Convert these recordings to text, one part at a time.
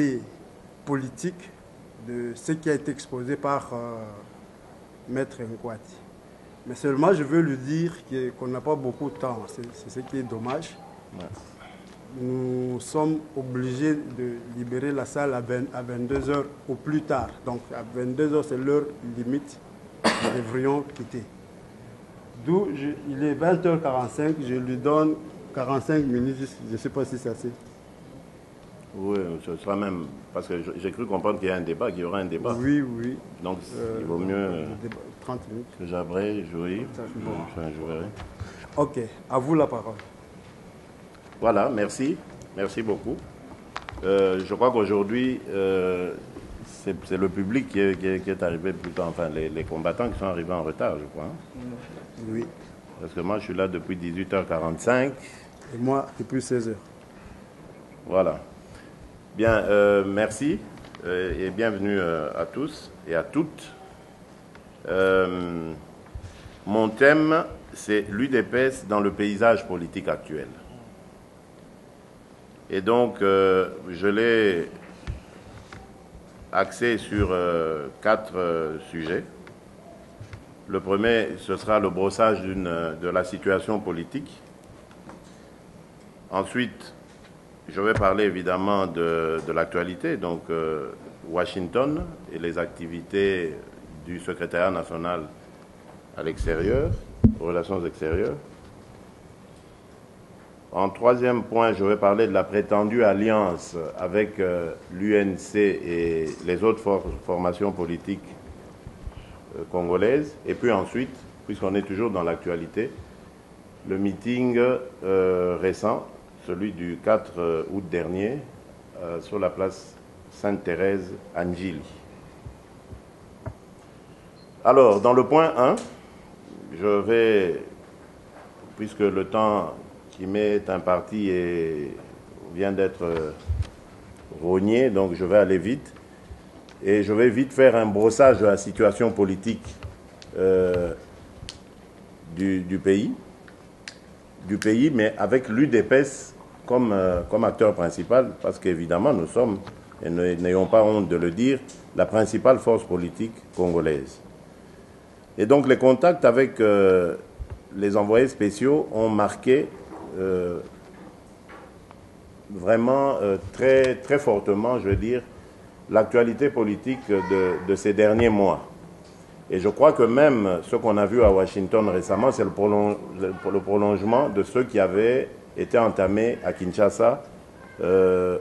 aspect politique de ce qui a été exposé par Maître Nkwati. Mais seulement, je veux lui dire qu'on n'a pas beaucoup de temps. C'est ce qui est dommage. Ouais. Nous sommes obligés de libérer la salle à 22 h au plus tard. Donc, à 22 h, c'est l'heure limite. Nous devrions quitter. D'où, il est 20 h 45, je lui donne 45 minutes. Je ne sais pas si c'est assez. Oui, ce sera même... Parce que j'ai cru comprendre qu'il y a un débat, qu'il y aura un débat. Oui, oui. Donc, il vaut mieux... 30 minutes. Que j'abrège, oui. Bon, je verrai. Ok, à vous la parole. Voilà, merci. Merci beaucoup. Je crois qu'aujourd'hui, c'est le public qui est arrivé plus tard, enfin, les combattants qui sont arrivés en retard, je crois. Hein. Oui. Parce que moi, je suis là depuis 18 h 45. Et moi, depuis 16 h. Voilà. Bien, merci et bienvenue à tous et à toutes. Mon thème, c'est l'UDPS dans le paysage politique actuel. Et donc, je l'ai axé sur 4 sujets. Le premier, ce sera le brossage de la situation politique. Ensuite, je vais parler évidemment de l'actualité, donc Washington et les activités du secrétariat national à l'extérieur, aux relations extérieures. En troisième point, je vais parler de la prétendue alliance avec l'UNC et les autres formations politiques congolaises. Et puis ensuite, puisqu'on est toujours dans l'actualité, le meeting récent, celui du 4 août dernier, sur la place Sainte-Thérèse à Njili. Alors, dans le point 1, je vais, puisque le temps qui m'est imparti vient d'être rogné, donc je vais aller vite. Et je vais vite faire un brossage de la situation politique du pays, mais avec l'UDPS comme acteur principal, parce qu'évidemment, nous sommes, et n'ayons pas honte de le dire, la principale force politique congolaise. Et donc, les contacts avec les envoyés spéciaux ont marqué vraiment très, très fortement, je veux dire, l'actualité politique de ces derniers mois. Et je crois que même ce qu'on a vu à Washington récemment, c'est le prolongement de ceux qui avaient été entamés à Kinshasa à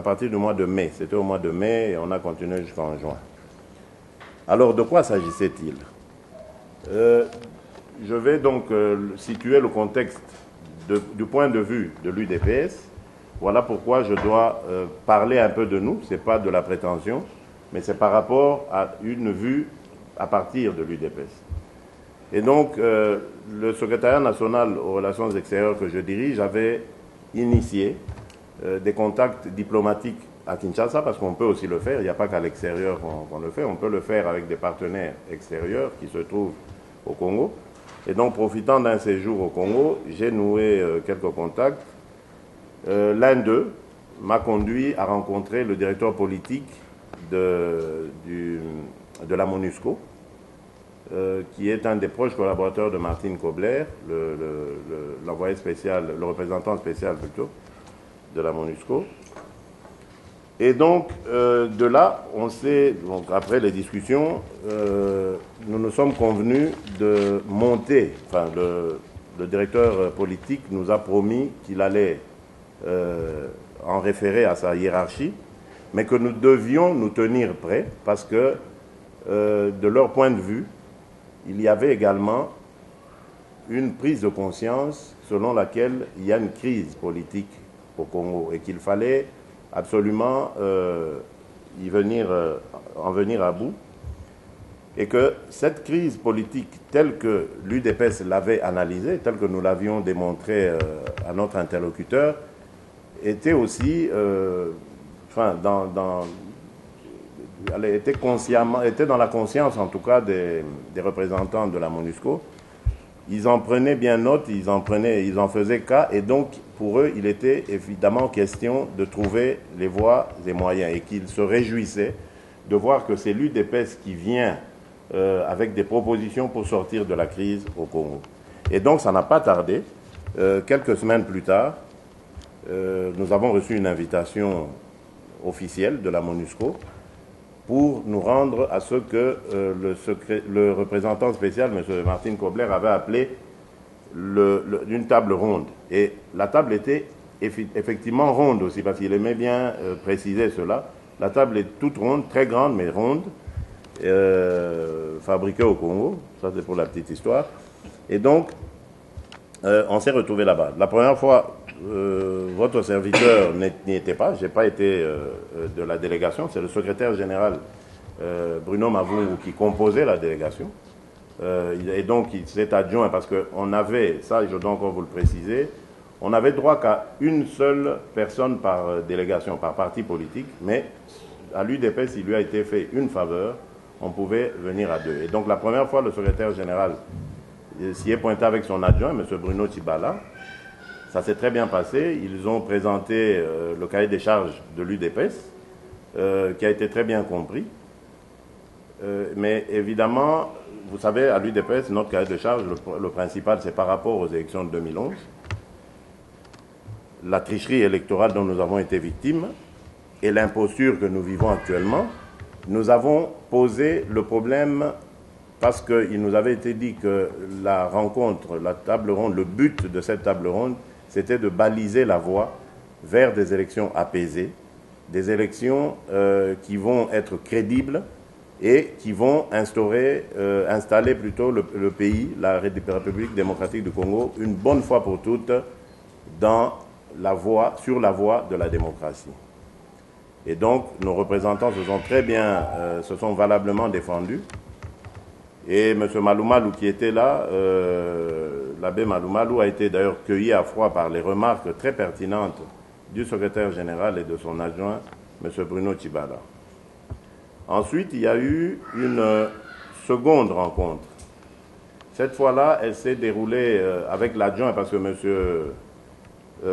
partir du mois de mai. C'était au mois de mai et on a continué jusqu'en juin. Alors, de quoi s'agissait-il? Je vais donc situer le contexte du point de vue de l'UDPS. Voilà pourquoi je dois parler un peu de nous. Ce n'est pas de la prétention, mais c'est par rapport à une vue à partir de l'UDPS. Et donc, le secrétariat national aux relations extérieures que je dirige avait initié des contacts diplomatiques à Kinshasa, parce qu'on peut aussi le faire, il n'y a pas qu'à l'extérieur qu'on le fait, on peut le faire avec des partenaires extérieurs qui se trouvent au Congo. Et donc, profitant d'un séjour au Congo, j'ai noué quelques contacts. L'un d'eux m'a conduit à rencontrer le directeur politique de la MONUSCO, qui est un des proches collaborateurs de Martine Kobler, l'envoyé spécial, le représentant spécial plutôt, de la MONUSCO. Et donc, de là, donc après les discussions, nous nous sommes convenus de monter, enfin, le directeur politique nous a promis qu'il allait en référer à sa hiérarchie, mais que nous devions nous tenir prêts parce que, de leur point de vue, il y avait également une prise de conscience selon laquelle il y a une crise politique au Congo et qu'il fallait absolument en venir à bout, et que cette crise politique telle que l'UDPS l'avait analysée, telle que nous l'avions démontré à notre interlocuteur, était aussi, était dans la conscience en tout cas des représentants de la MONUSCO, ils en prenaient bien note, ils en faisaient cas, et donc pour eux, il était évidemment question de trouver les voies et moyens, et qu'ils se réjouissaient de voir que c'est l'UDPS qui vient avec des propositions pour sortir de la crise au Congo. Et donc ça n'a pas tardé. Quelques semaines plus tard, nous avons reçu une invitation officielle de la MONUSCO pour nous rendre à ce que le représentant spécial, M. Martin Kobler, avait appelé une table ronde. Et la table était effectivement ronde aussi, parce qu'il aimait bien préciser cela. La table est toute ronde, très grande, mais ronde, fabriquée au Congo. Ça, c'est pour la petite histoire. Et donc, on s'est retrouvés là-bas. La première fois, votre serviteur n'y était pas. Je n'ai pas été de la délégation. C'est le secrétaire général Bruno Mavungu qui composait la délégation. Et donc, il s'est adjoint parce qu'on avait, ça je dois encore vous le préciser, on avait droit qu'à une seule personne par délégation, par parti politique, mais à l'UDPS, il lui a été fait une faveur, on pouvait venir à deux. Et donc, la première fois, le secrétaire général s'y est pointé avec son adjoint, M. Bruno Tibala. Ça s'est très bien passé. Ils ont présenté le cahier des charges de l'UDPS, qui a été très bien compris. Mais évidemment, vous savez, à l'UDPS, notre cahier de charges, le principal, c'est par rapport aux élections de 2011. La tricherie électorale dont nous avons été victimes et l'imposture que nous vivons actuellement, nous avons posé le problème parce qu'il nous avait été dit que la rencontre, la table ronde, le but de cette table ronde, c'était de baliser la voie vers des élections apaisées, des élections qui vont être crédibles et qui vont installer plutôt le pays, la République démocratique du Congo, une bonne fois pour toutes sur la voie de la démocratie. Et donc, nos représentants se sont valablement défendus. Et M. Malumalu qui était là, l'abbé Malumalu a été d'ailleurs cueilli à froid par les remarques très pertinentes du secrétaire général et de son adjoint, M. Bruno Tibala. Ensuite, il y a eu une seconde rencontre. Cette fois-là, elle s'est déroulée avec l'adjoint parce que M.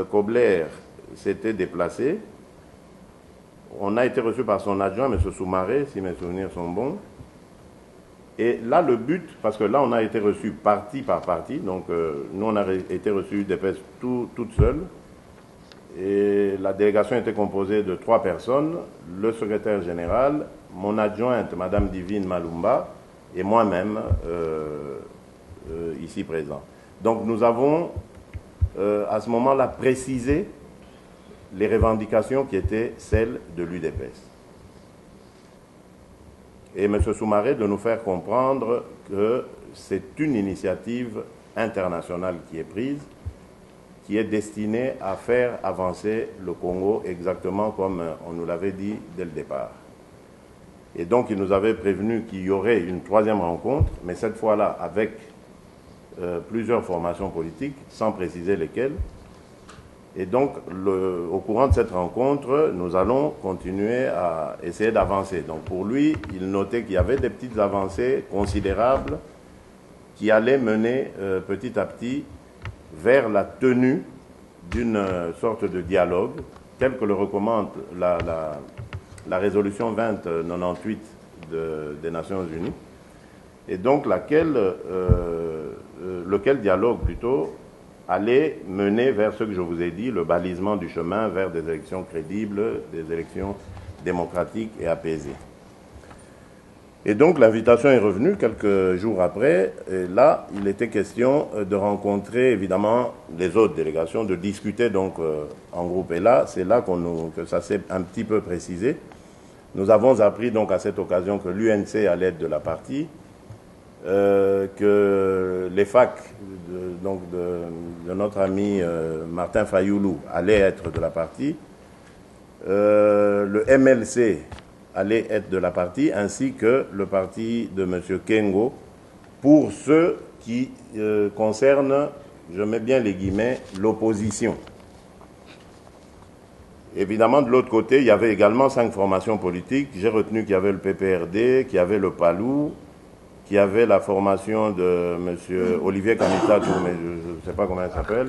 Kobler s'était déplacé. On a été reçu par son adjoint, M. Soumaré, si mes souvenirs sont bons. Et là, le but, parce que là, on a été reçu partie par partie, donc nous, on a été reçus d'espèce toutes seules. Et la délégation était composée de 3 personnes, le secrétaire général, mon adjointe, Mme Divine Malumba, et moi-même, ici présent. Donc nous avons, à ce moment-là, précisé les revendications qui étaient celles de l'UDPS. Et M. Soumaré de nous faire comprendre que c'est une initiative internationale qui est prise, qui est destinée à faire avancer le Congo exactement comme on nous l'avait dit dès le départ. Et donc il nous avait prévenu qu'il y aurait une 3e rencontre, mais cette fois-là avec plusieurs formations politiques, sans préciser lesquelles. Et donc, au courant de cette rencontre, nous allons continuer à essayer d'avancer. Donc, pour lui, il notait qu'il y avait des petites avancées considérables qui allaient mener petit à petit vers la tenue d'une sorte de dialogue, tel que le recommande la résolution 2098 des Nations Unies, et donc lequel dialogue plutôt allait mener vers ce que je vous ai dit, le balisement du chemin vers des élections crédibles, des élections démocratiques et apaisées. Et donc l'invitation est revenue quelques jours après, et là il était question de rencontrer évidemment les autres délégations, de discuter donc en groupe. Et là, c'est là que ça s'est un petit peu précisé. Nous avons appris donc à cette occasion que l'UNC allait être de la partie, que les FAC de notre ami Martin Fayoulou allaient être de la partie, le MLC allait être de la partie, ainsi que le parti de M. Kengo, pour ceux qui concernent, je mets bien les guillemets, l'opposition. Évidemment, de l'autre côté, il y avait également 5 formations politiques. J'ai retenu qu'il y avait le PPRD, qu'il y avait le PALU, qui avait la formation de M. Olivier Kamitatou, mais je ne sais pas comment il s'appelle,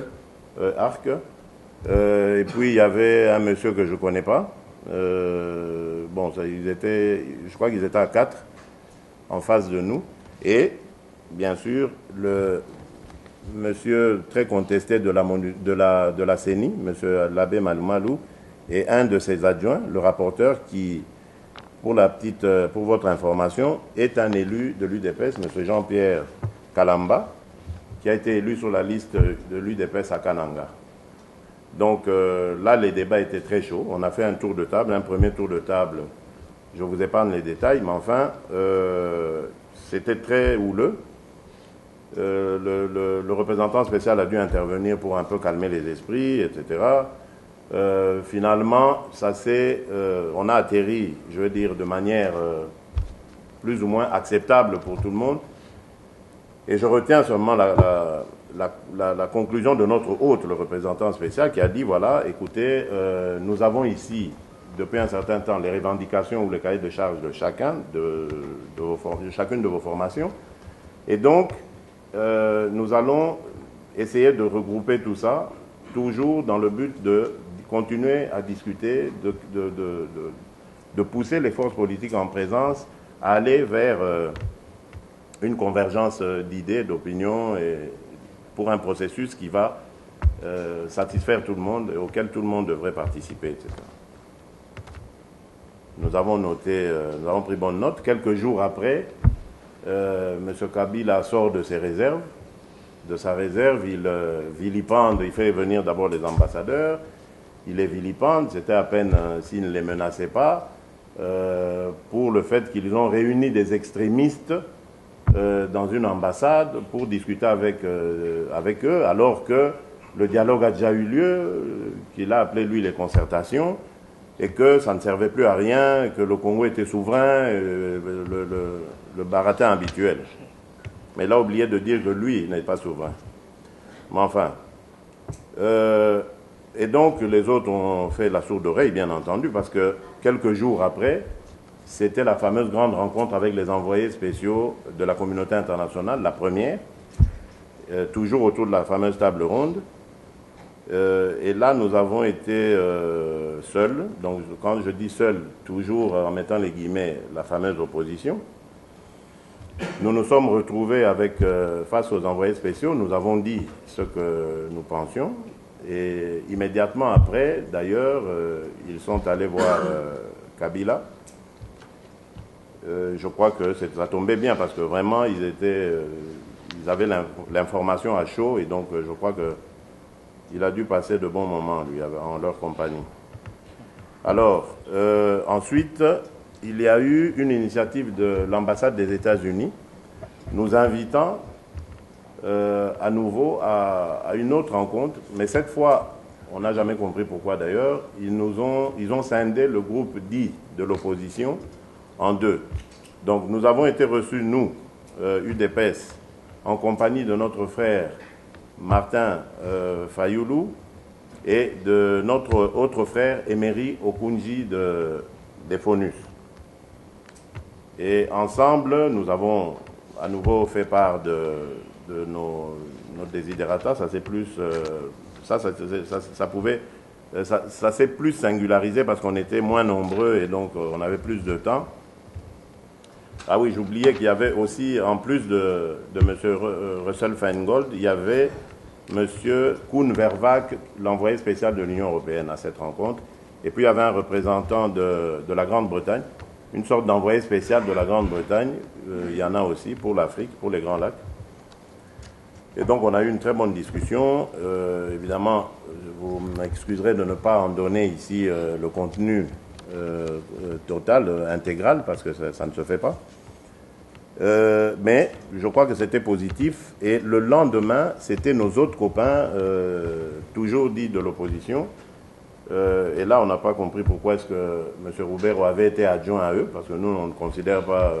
Arc. Et puis il y avait un monsieur que je ne connais pas. Bon, je crois qu'ils étaient à 4 en face de nous. Et, bien sûr, le monsieur très contesté de la CENI, monsieur l'abbé Malou, et un de ses adjoints, le rapporteur, qui, pour votre information, est un élu de l'UDPS, monsieur Jean-Pierre Kalamba, qui a été élu sur la liste de l'UDPS à Kananga. Donc là, les débats étaient très chauds. On a fait un tour de table, un premier tour de table. Je vous épargne les détails, mais enfin, c'était très houleux. Le représentant spécial a dû intervenir pour un peu calmer les esprits, etc. Finalement, on a atterri, je veux dire, de manière plus ou moins acceptable pour tout le monde. Et je retiens seulement la conclusion de notre hôte, le représentant spécial, qui a dit, voilà, écoutez, nous avons ici, depuis un certain temps, les revendications ou les cahiers de charges de chacune de vos formations. Et donc, nous allons essayer de regrouper tout ça, toujours dans le but de continuer à discuter, de pousser les forces politiques en présence à aller vers une convergence d'idées, d'opinions, et pour un processus qui va satisfaire tout le monde et auquel tout le monde devrait participer, etc. Nous avons pris bonne note. Quelques jours après, M. Kabila sort de ses réserves. De sa réserve, il vilipende, il fait venir d'abord les ambassadeurs, il les vilipende, c'était à peine s'il ne les menaçait pas, pour le fait qu'ils ont réuni des extrémistes dans une ambassade pour discuter avec eux, alors que le dialogue a déjà eu lieu, qu'il a appelé lui les concertations, et que ça ne servait plus à rien, que le Congo était souverain, le baratin habituel. Mais il a oublié de dire que lui n'est pas souverain. Mais enfin. Et donc les autres ont fait la sourde oreille, bien entendu, parce que quelques jours après, c'était la fameuse grande rencontre avec les envoyés spéciaux de la communauté internationale, la première, toujours autour de la fameuse table ronde. Et là, nous avons été seuls. Donc, quand je dis seuls, toujours en mettant les guillemets, la fameuse opposition. Nous nous sommes retrouvés face aux envoyés spéciaux. Nous avons dit ce que nous pensions. Et immédiatement après, d'ailleurs, ils sont allés voir Kabila. Je crois que ça tombait bien parce que vraiment, ils avaient l'information à chaud. Et donc, je crois qu'il a dû passer de bons moments, lui, en leur compagnie. Alors, ensuite, il y a eu une initiative de l'ambassade des États-Unis nous invitant à nouveau à une autre rencontre, mais cette fois, on n'a jamais compris pourquoi d'ailleurs, ils ont scindé le groupe dit de l'opposition en deux. Donc nous avons été reçus, nous, UDPS, en compagnie de notre frère Martin Fayoulou et de notre autre frère Emery Okunji des FONUS. Et ensemble, nous avons à nouveau fait part de nos desiderata. Ça s'est plus, ça s'est plus singularisé parce qu'on était moins nombreux et donc on avait plus de temps. Ah oui, j'oubliais qu'il y avait aussi, en plus de M. Russell Feingold, il y avait M. Koen Vervaak, l'envoyé spécial de l'Union européenne à cette rencontre. Et puis il y avait un représentant de la Grande-Bretagne, une sorte d'envoyé spécial de la Grande-Bretagne. Il y en a aussi pour l'Afrique, pour les Grands Lacs. Et donc on a eu une très bonne discussion. Évidemment, vous m'excuserez de ne pas en donner ici le contenu total, intégral, parce que ça ne se fait pas. Mais je crois que c'était positif. Et le lendemain, c'était nos autres copains, toujours dits de l'opposition. Et là, on n'a pas compris pourquoi est-ce que M. Roubero avait été adjoint à eux, parce que nous, on ne considère pas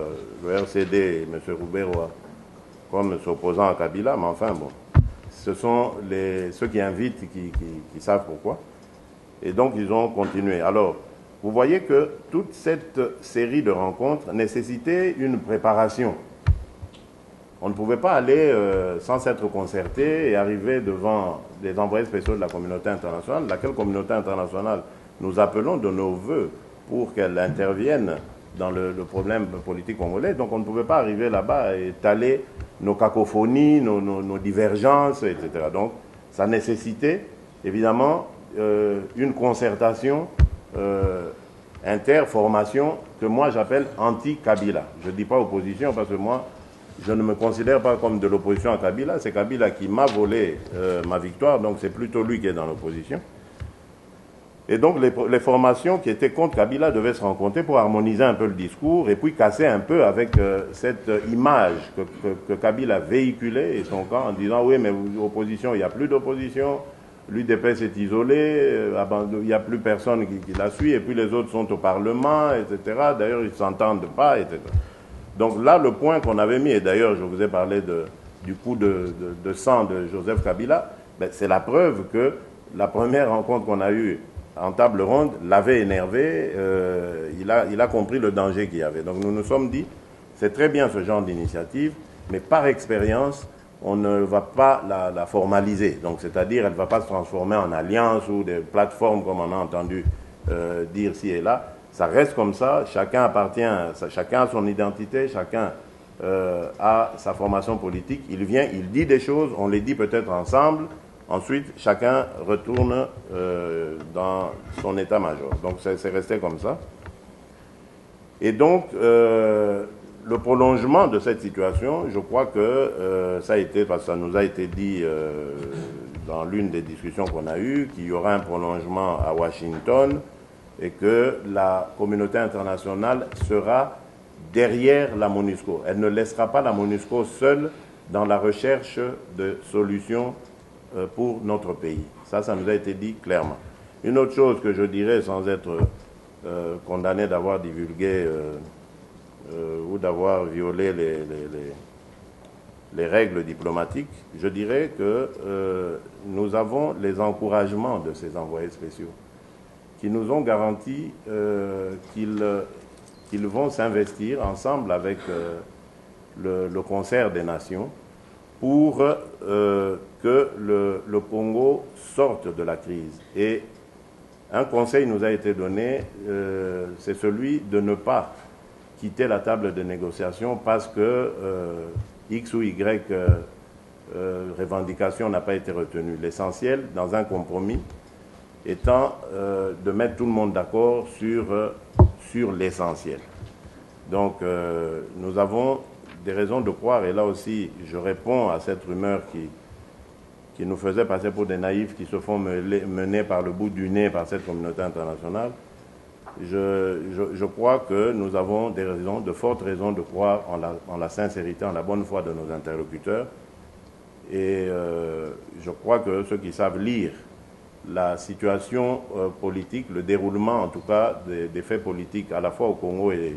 le RCD et M. Roubero comme s'opposant à Kabila, mais enfin, bon, ce sont ceux qui invitent qui savent pourquoi. Et donc, ils ont continué. Alors, vous voyez que toute cette série de rencontres nécessitait une préparation. On ne pouvait pas aller sans s'être concerté et arriver devant les envoyés spéciaux de la communauté internationale, laquelle communauté internationale nous appelons de nos voeux pour qu'elle intervienne dans le problème politique congolais. Donc on ne pouvait pas arriver là-bas et étaler nos cacophonies, nos divergences, etc. Donc ça nécessitait évidemment une concertation interformation que moi j'appelle anti-Kabila. Je ne dis pas opposition parce que moi je ne me considère pas comme de l'opposition à Kabila. C'est Kabila qui m'a volé ma victoire, donc c'est plutôt lui qui est dans l'opposition. Et donc les formations qui étaient contre Kabila devaient se rencontrer pour harmoniser un peu le discours et puis casser un peu avec cette image que Kabila véhiculait et son camp en disant oui mais opposition, il n'y a plus d'opposition, l'UDPS est isolé, il n'y a plus personne qui la suit et puis les autres sont au Parlement, etc. D'ailleurs ils ne s'entendent pas, etc. Donc là le point qu'on avait mis, et d'ailleurs je vous ai parlé du coup de sang de Joseph Kabila, ben, c'est la preuve que la première rencontre qu'on a eue en table ronde l'avait énervé, il a compris le danger qu'il y avait. Donc nous nous sommes dit, c'est très bien ce genre d'initiative, mais par expérience, on ne va pas la formaliser. Donc c'est-à-dire, elle ne va pas se transformer en alliance ou des plateformes comme on a entendu dire ci et là. Ça reste comme ça, chacun appartient, chacun a son identité, chacun a sa formation politique. Il vient, il dit des choses, on les dit peut-être ensemble. Ensuite, chacun retourne dans son état-major. Donc, c'est resté comme ça. Et donc, le prolongement de cette situation, je crois que ça a été, parce que ça nous a été dit dans l'une des discussions qu'on a eues, qu'il y aura un prolongement à Washington et que la communauté internationale sera derrière la MONUSCO. Elle ne laissera pas la MONUSCO seule dans la recherche de solutions pour notre pays. Ça nous a été dit clairement. Une autre chose que je dirais, sans être condamné d'avoir divulgué ou d'avoir violé les règles diplomatiques, je dirais que nous avons les encouragements de ces envoyés spéciaux qui nous ont garanti qu'ils vont s'investir ensemble avec le concert des nations pour que le Congo sorte de la crise. Et un conseil nous a été donné, c'est celui de ne pas quitter la table de négociation parce que X ou Y revendication n'a pas été retenue. L'essentiel, dans un compromis, étant de mettre tout le monde d'accord sur l'essentiel. Donc, nous avons des raisons de croire, et là aussi, je réponds à cette rumeur qui nous faisait passer pour des naïfs qui se font mener par le bout du nez par cette communauté internationale. Je crois que nous avons des raisons, de fortes raisons de croire en la sincérité, en la bonne foi de nos interlocuteurs. Et je crois que ceux qui savent lire la situation politique, le déroulement en tout cas des faits politiques à la fois au Congo et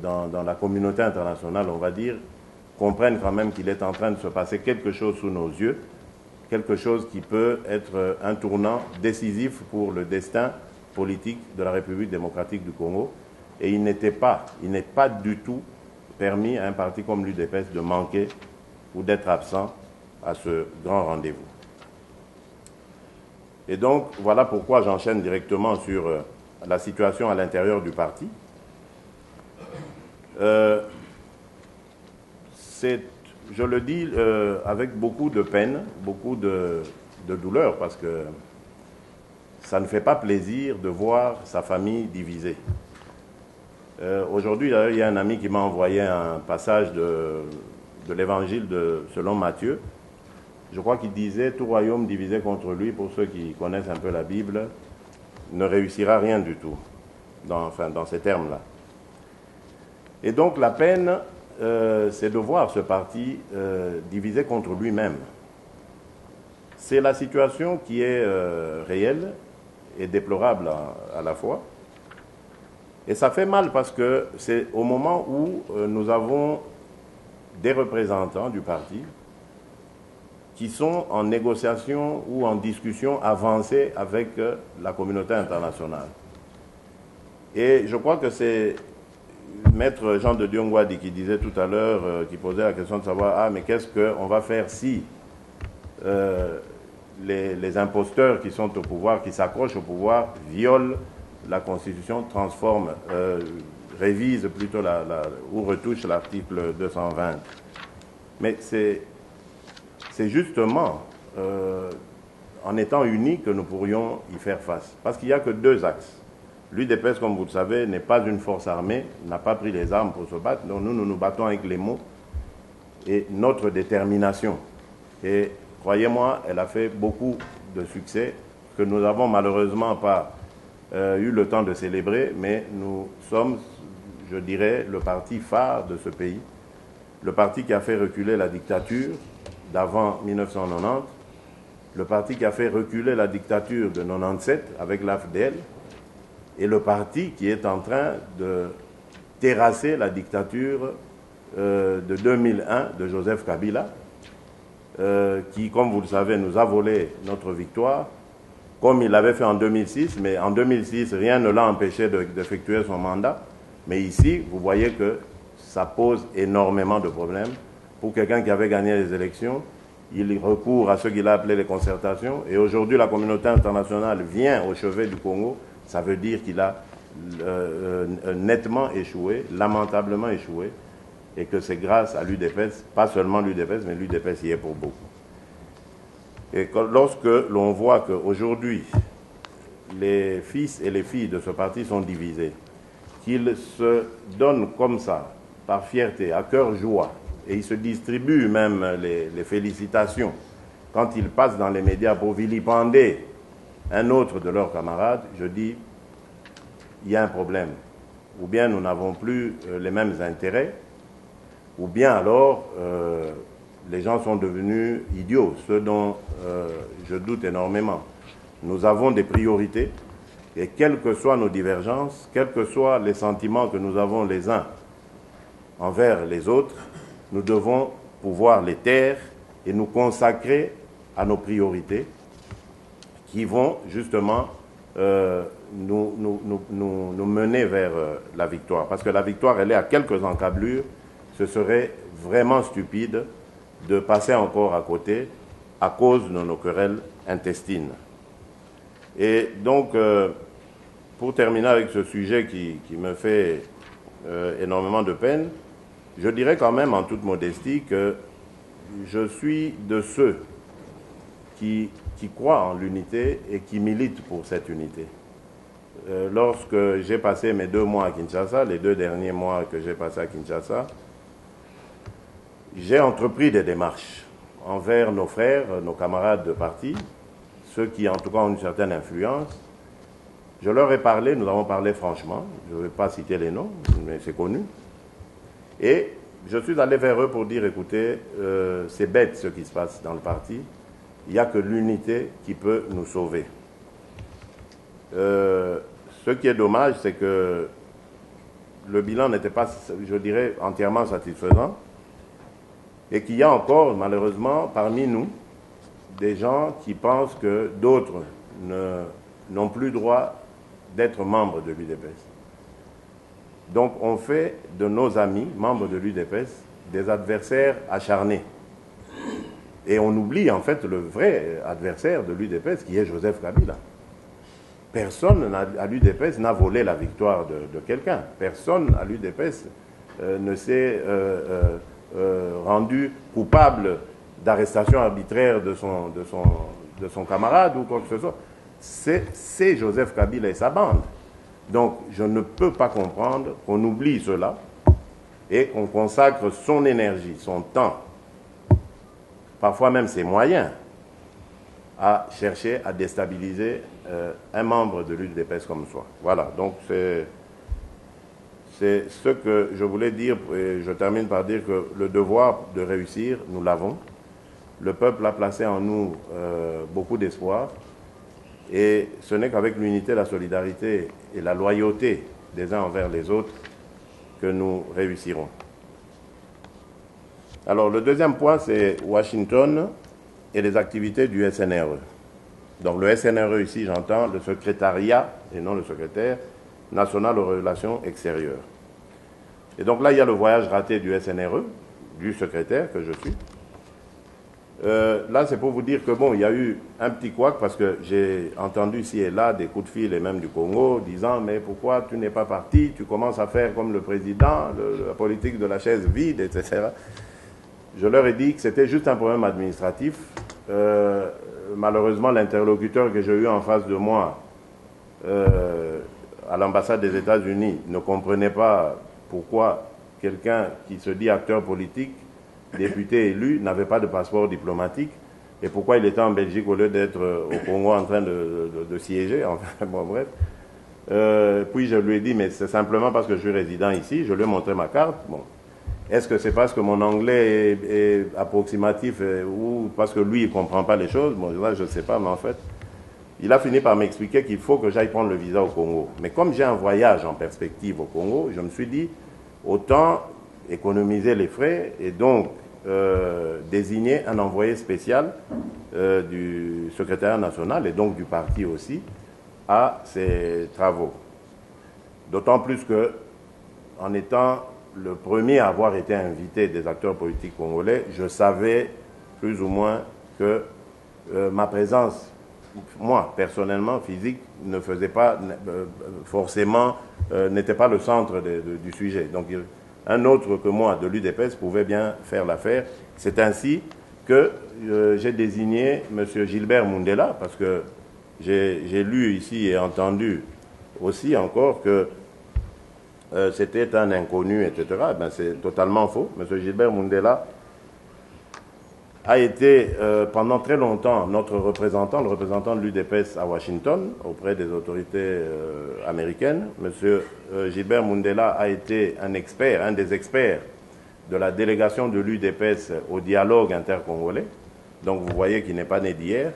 dans la communauté internationale, on va dire, comprennent quand même qu'il est en train de se passer quelque chose sous nos yeux, quelque chose qui peut être un tournant décisif pour le destin politique de la République démocratique du Congo. Et il n'est pas du tout permis à un parti comme l'UDPS de manquer ou d'être absent à ce grand rendez-vous. Et donc, voilà pourquoi j'enchaîne directement sur la situation à l'intérieur du parti. Je le dis avec beaucoup de peine, beaucoup de douleur, parce que ça ne fait pas plaisir de voir sa famille divisée. Aujourd'hui, il y a un ami qui m'a envoyé un passage de l'évangile selon Matthieu. Je crois qu'il disait « Tout royaume divisé contre lui », pour ceux qui connaissent un peu la Bible, ne réussira rien du tout, dans ces termes-là. Et donc la peine, c'est de voir ce parti divisé contre lui-même. C'est la situation qui est réelle et déplorable à la fois. Et ça fait mal parce que c'est au moment où nous avons des représentants du parti qui sont en négociation ou en discussion avancée avec la communauté internationale. Et je crois que c'est Maître Jean de Dieu Ngouadi qui disait tout à l'heure, qui posait la question de savoir, ah mais qu'est-ce qu'on va faire si les imposteurs qui sont au pouvoir, qui s'accrochent au pouvoir, violent la Constitution, transforment, révisent plutôt ou retouchent l'article 220. Mais c'est justement en étant unis que nous pourrions y faire face. Parce qu'il n'y a que deux axes. L'UDPS, comme vous le savez, n'est pas une force armée, n'a pas pris les armes pour se battre. Donc nous nous battons avec les mots et notre détermination. Et croyez-moi, elle a fait beaucoup de succès que nous n'avons malheureusement pas eu le temps de célébrer, mais nous sommes, je dirais, le parti phare de ce pays, le parti qui a fait reculer la dictature d'avant 1990, le parti qui a fait reculer la dictature de 97 avec l'AFDL, et le parti qui est en train de terrasser la dictature de 2001 de Joseph Kabila, qui, comme vous le savez, nous a volé notre victoire, comme il l'avait fait en 2006, mais en 2006, rien ne l'a empêché d'effectuer son mandat. Mais ici, vous voyez que ça pose énormément de problèmes. Pour quelqu'un qui avait gagné les élections, il recourt à ce qu'il a appelé les concertations, et aujourd'hui la communauté internationale vient au chevet du Congo. Ça veut dire qu'il a nettement échoué, lamentablement échoué, et que c'est grâce à l'UDPS, pas seulement l'UDPS, mais l'UDPS y est pour beaucoup. Et lorsque l'on voit qu'aujourd'hui, les fils et les filles de ce parti sont divisés, qu'ils se donnent comme ça, par fierté, à cœur joie, et ils se distribuent même les félicitations quand ils passent dans les médias pour vilipender un autre de leurs camarades, je dis, il y a un problème. Ou bien nous n'avons plus les mêmes intérêts, ou bien alors les gens sont devenus idiots, ce dont je doute énormément. Nous avons des priorités, et quelles que soient nos divergences, quels que soient les sentiments que nous avons les uns envers les autres, nous devons pouvoir les taire et nous consacrer à nos priorités, qui vont justement nous mener vers la victoire. Parce que la victoire, elle est à quelques encablures. Ce serait vraiment stupide de passer encore à côté à cause de nos querelles intestines. Et donc, pour terminer avec ce sujet qui me fait énormément de peine, je dirais quand même en toute modestie que je suis de ceux qui croient en l'unité et qui militent pour cette unité. Lorsque j'ai passé mes 2 mois à Kinshasa, les 2 derniers mois que j'ai passés à Kinshasa, j'ai entrepris des démarches envers nos frères, nos camarades de parti, ceux qui en tout cas ont une certaine influence. Je leur ai parlé, nous avons parlé franchement, je ne vais pas citer les noms, mais c'est connu. Et je suis allé vers eux pour dire, écoutez, c'est bête ce qui se passe dans le parti. Il n'y a que l'unité qui peut nous sauver. Ce qui est dommage, c'est que le bilan n'était pas, je dirais, entièrement satisfaisant, et qu'il y a encore, malheureusement, parmi nous, des gens qui pensent que d'autres n'ont plus droit d'être membres de l'UDPS. Donc on fait de nos amis, membres de l'UDPS, des adversaires acharnés. Et on oublie en fait le vrai adversaire de l'UDPS qui est Joseph Kabila. Personne à l'UDPS n'a volé la victoire de quelqu'un. Personne à l'UDPS ne s'est rendu coupable d'arrestation arbitraire de son camarade ou quoi que ce soit. C'est Joseph Kabila et sa bande. Donc je ne peux pas comprendre qu'on oublie cela et qu'on consacre son énergie, son temps, parfois même ses moyens, à chercher à déstabiliser un membre de l'UDPS comme soi. Voilà, donc c'est ce que je voulais dire, et je termine par dire que le devoir de réussir, nous l'avons. Le peuple a placé en nous beaucoup d'espoir, et ce n'est qu'avec l'unité, la solidarité et la loyauté des uns envers les autres que nous réussirons. Alors le deuxième point, c'est Washington et les activités du SNRE. Donc le SNRE ici, j'entends le secrétariat, et non le secrétaire, national aux relations extérieures. Et donc là, il y a le voyage raté du SNRE, du secrétaire que je suis. Là, c'est pour vous dire que bon, il y a eu un petit couac parce que j'ai entendu ici et là des coups de fil et même du Congo disant mais pourquoi tu n'es pas parti, tu commences à faire comme le président, la politique de la chaise vide, etc. Je leur ai dit que c'était juste un problème administratif. Malheureusement, l'interlocuteur que j'ai eu en face de moi à l'ambassade des États-Unis ne comprenait pas pourquoi quelqu'un qui se dit acteur politique, député élu, n'avait pas de passeport diplomatique et pourquoi il était en Belgique au lieu d'être au Congo en train de siéger. Enfin, bon, bref. Puis je lui ai dit, mais c'est simplement parce que je suis résident ici. Je lui ai montré ma carte. Bon. Est-ce que c'est parce que mon anglais est approximatif ou parce que lui, il ne comprend pas les choses? Bon, là, je ne sais pas, mais en fait, il a fini par m'expliquer qu'il faut que j'aille prendre le visa au Congo. Mais comme j'ai un voyage en perspective au Congo, je me suis dit, autant économiser les frais et donc désigner un envoyé spécial du secrétariat national et donc du parti aussi à ces travaux. D'autant plus que, en étant le premier à avoir été invité des acteurs politiques congolais, je savais plus ou moins que ma présence, moi personnellement, physique, ne faisait pas forcément, n'était pas le centre du sujet. Donc un autre que moi de l'UDPS pouvait bien faire l'affaire. C'est ainsi que j'ai désigné M. Gilbert Mundela, parce que j'ai lu ici et entendu aussi encore que c'était un inconnu, etc. Ben, c'est totalement faux. M. Gilbert Mundela a été pendant très longtemps notre représentant, le représentant de l'UDPS à Washington, auprès des autorités américaines. M. Gilbert Mundela a été un expert, un des experts de la délégation de l'UDPS au dialogue intercongolais. Donc vous voyez qu'il n'est pas né d'hier.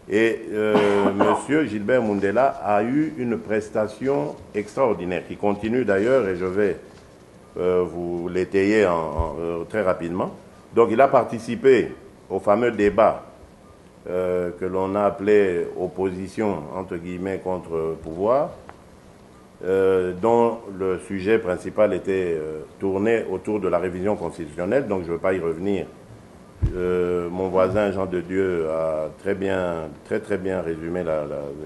Et M. Gilbert Mundela a eu une prestation extraordinaire, qui continue d'ailleurs, et je vais vous l'étayer très rapidement. Donc il a participé au fameux débat que l'on a appelé opposition, entre guillemets, contre pouvoir, dont le sujet principal était tourné autour de la révision constitutionnelle, donc je ne veux pas y revenir. Mon voisin Jean de Dieu a très bien résumé,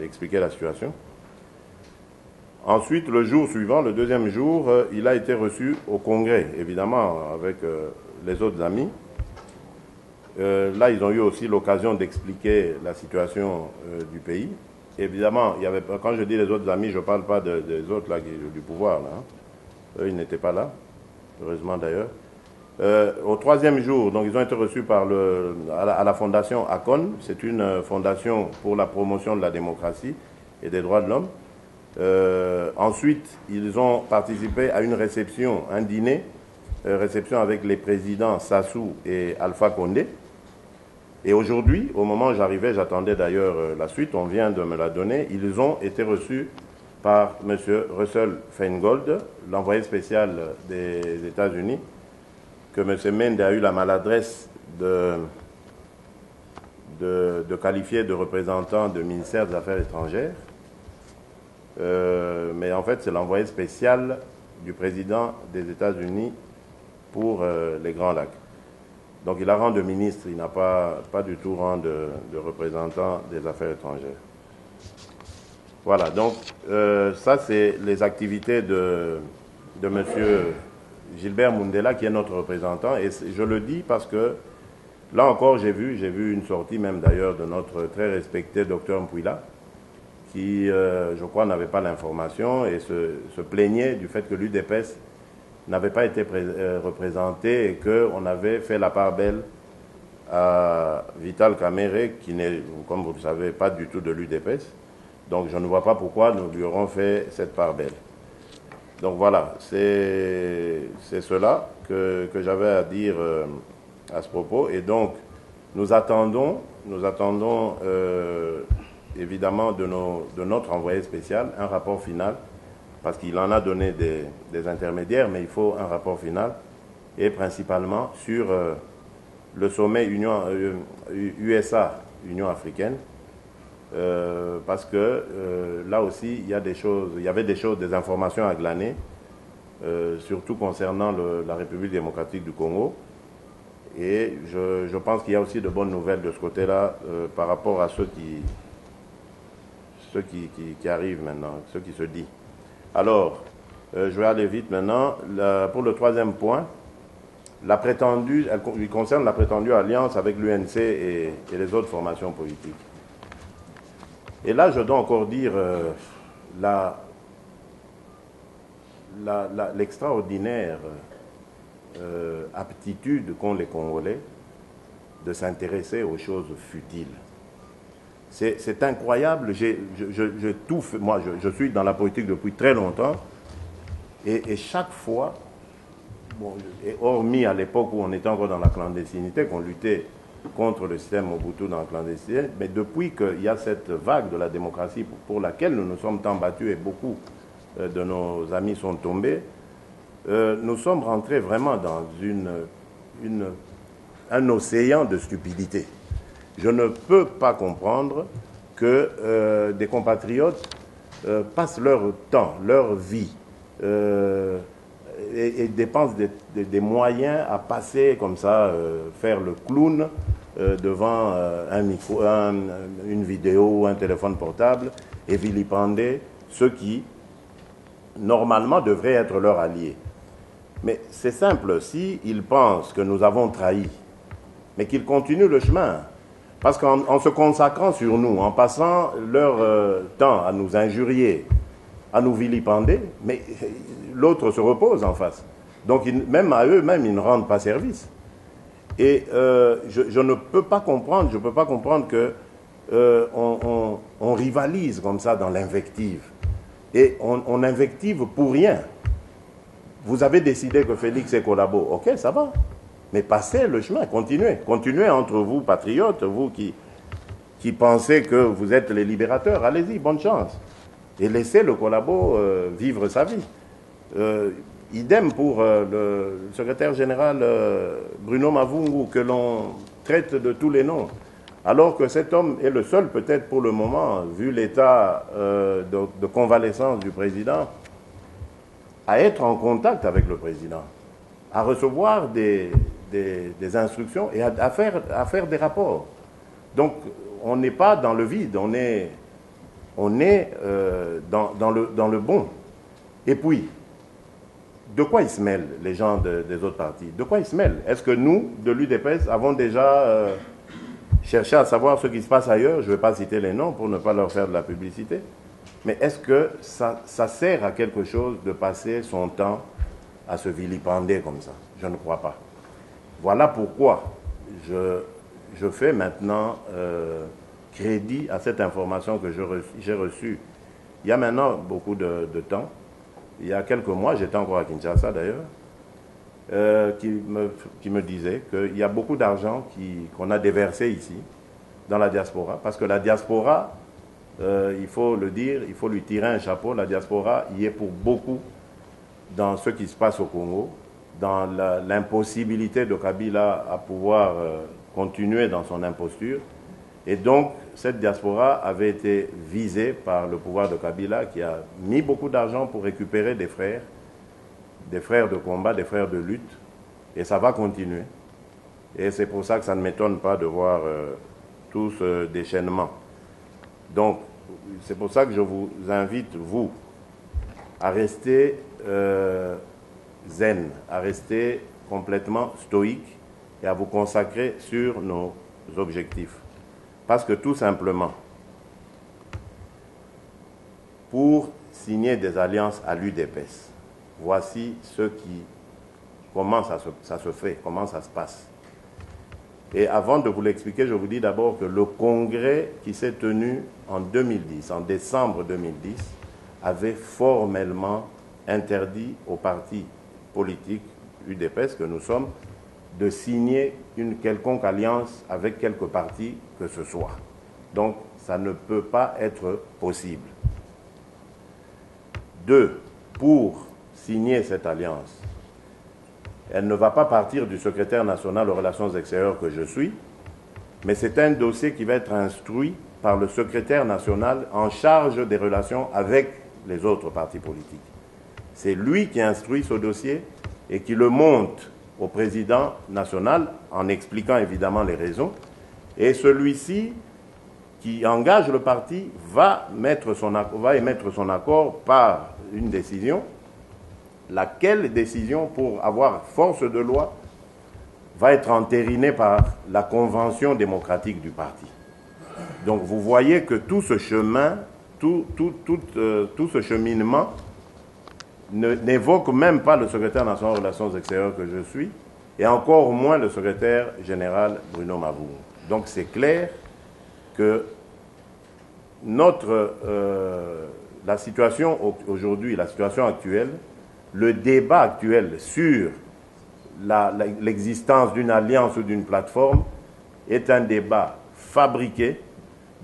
expliqué la situation. Ensuite, le jour suivant, le deuxième jour, il a été reçu au Congrès, évidemment, avec les autres amis. Là, ils ont eu aussi l'occasion d'expliquer la situation du pays. Évidemment, quand je dis les autres amis, je ne parle pas des autres là, du pouvoir. Là, hein. Eux, ils n'étaient pas là, heureusement d'ailleurs. Au troisième jour, donc ils ont été reçus à la fondation ACON. C'est une fondation pour la promotion de la démocratie et des droits de l'homme. Ensuite, ils ont participé à une réception, un dîner, réception avec les présidents Sassou et Alpha Condé. Et aujourd'hui, au moment où j'arrivais, j'attendais d'ailleurs la suite, on vient de me la donner, ils ont été reçus par M. Russell Feingold, l'envoyé spécial des États-Unis, que M. Mende a eu la maladresse de qualifier de représentant du ministère des Affaires étrangères. Mais en fait, c'est l'envoyé spécial du président des États-Unis pour les Grands Lacs. Donc il a rang de ministre, il n'a pas du tout rang de représentant des Affaires étrangères. Voilà, donc ça c'est les activités de M. Gilbert Mundela, qui est notre représentant, et je le dis parce que là encore j'ai vu une sortie même d'ailleurs de notre très respecté docteur Mpouila, qui je crois n'avait pas l'information et se plaignait du fait que l'UDPS n'avait pas été représenté et qu'on avait fait la part belle à Vital Kamere, qui n'est, comme vous le savez, pas du tout de l'UDPS. Donc je ne vois pas pourquoi nous lui aurons fait cette part belle. Donc voilà, c'est cela que j'avais à dire à ce propos. Et donc, nous attendons évidemment de notre envoyé spécial un rapport final, parce qu'il en a donné des intermédiaires, mais il faut un rapport final, et principalement sur le sommet USA, Union africaine, parce que là aussi, il y avait des informations à glaner surtout concernant la République démocratique du Congo. Et je pense qu'il y a aussi de bonnes nouvelles de ce côté-là par rapport à ceux qui arrivent maintenant, ceux qui se disent. Alors, je vais aller vite maintenant. Pour le troisième point, il concerne la prétendue alliance avec l'UNC et les autres formations politiques. Et là, je dois encore dire l'extraordinaire aptitude qu'ont les Congolais de s'intéresser aux choses futiles. C'est incroyable. Moi, je suis dans la politique depuis très longtemps et chaque fois, bon, et hormis à l'époque où on était encore dans la clandestinité, qu'on luttait contre le système Mobutu dans la clandestinité, mais depuis qu'il y a cette vague de la démocratie pour laquelle nous nous sommes tant battus et beaucoup de nos amis sont tombés, nous sommes rentrés vraiment dans un océan de stupidité. Je ne peux pas comprendre que des compatriotes passent leur temps, leur vie, et dépensent des moyens à passer comme ça, faire le clown devant un micro, une vidéo ou un téléphone portable et vilipender ceux qui, normalement, devraient être leurs alliés. Mais c'est simple, s'ils pensent que nous avons trahi, mais qu'ils continuent le chemin. Parce qu'en se consacrant sur nous, en passant leur temps à nous injurier, à nous vilipender, mais l'autre se repose en face. Donc même à eux-mêmes, ils ne rendent pas service. Et je ne peux pas comprendre, que on rivalise comme ça dans l'invective. Et on invective pour rien. Vous avez décidé que Félix est collabo. Ok, ça va. Mais passez le chemin, continuez. Continuez entre vous, patriotes, vous qui pensez que vous êtes les libérateurs. Allez-y, bonne chance. Et laissez le collabo vivre sa vie. Idem pour le secrétaire général Bruno Mavungu, que l'on traite de tous les noms. Alors que cet homme est le seul, peut-être pour le moment, vu l'état de convalescence du président, à être en contact avec le président, à recevoir des instructions et à faire des rapports. Donc, on n'est pas dans le vide, on est dans le bon. Et puis, de quoi ils se mêlent, les gens des autres partis? De quoi ils se mêlent? Est-ce que nous, de l'UDPS, avons déjà cherché à savoir ce qui se passe ailleurs? Je ne vais pas citer les noms pour ne pas leur faire de la publicité. Mais est-ce que ça sert à quelque chose de passer son temps à se vilipender comme ça? Je ne crois pas. Voilà pourquoi je fais maintenant crédit à cette information que j'ai reçue il y a maintenant beaucoup de temps. Il y a quelques mois, j'étais encore à Kinshasa d'ailleurs, qui me disait qu'il y a beaucoup d'argent qu'on a déversé ici, dans la diaspora, parce que la diaspora, il faut le dire, il faut lui tirer un chapeau, la diaspora y est pour beaucoup dans ce qui se passe au Congo, dans l'impossibilité de Kabila à pouvoir continuer dans son imposture. Et donc, cette diaspora avait été visée par le pouvoir de Kabila qui a mis beaucoup d'argent pour récupérer des frères de combat, des frères de lutte. Et ça va continuer. Et c'est pour ça que ça ne m'étonne pas de voir tout ce déchaînement. Donc, c'est pour ça que je vous invite, vous, à rester zen, à rester complètement stoïque et à vous consacrer sur nos objectifs. Parce que tout simplement, pour signer des alliances à l'UDPS, voici comment ça se fait, comment ça se passe. Et avant de vous l'expliquer, je vous dis d'abord que le congrès qui s'est tenu en 2010, en décembre 2010, avait formellement interdit aux partis politiques UDPS que nous sommes de signer une quelconque alliance avec quelque parti que ce soit. Donc, ça ne peut pas être possible. 2. Pour signer cette alliance, elle ne va pas partir du secrétaire national aux relations extérieures que je suis, mais c'est un dossier qui va être instruit par le secrétaire national en charge des relations avec les autres partis politiques. C'est lui qui instruit ce dossier et qui le monte au président national en expliquant évidemment les raisons. Et celui-ci qui engage le parti va émettre son accord par une décision, laquelle décision, pour avoir force de loi, va être entérinée par la convention démocratique du parti. Donc vous voyez que tout ce chemin, tout ce cheminement n'évoque même pas le secrétaire national des Relations extérieures que je suis, et encore moins le secrétaire général Bruno Mavungu. Donc c'est clair que la situation aujourd'hui, la situation actuelle, le débat actuel sur l'existence d'une alliance ou d'une plateforme est un débat fabriqué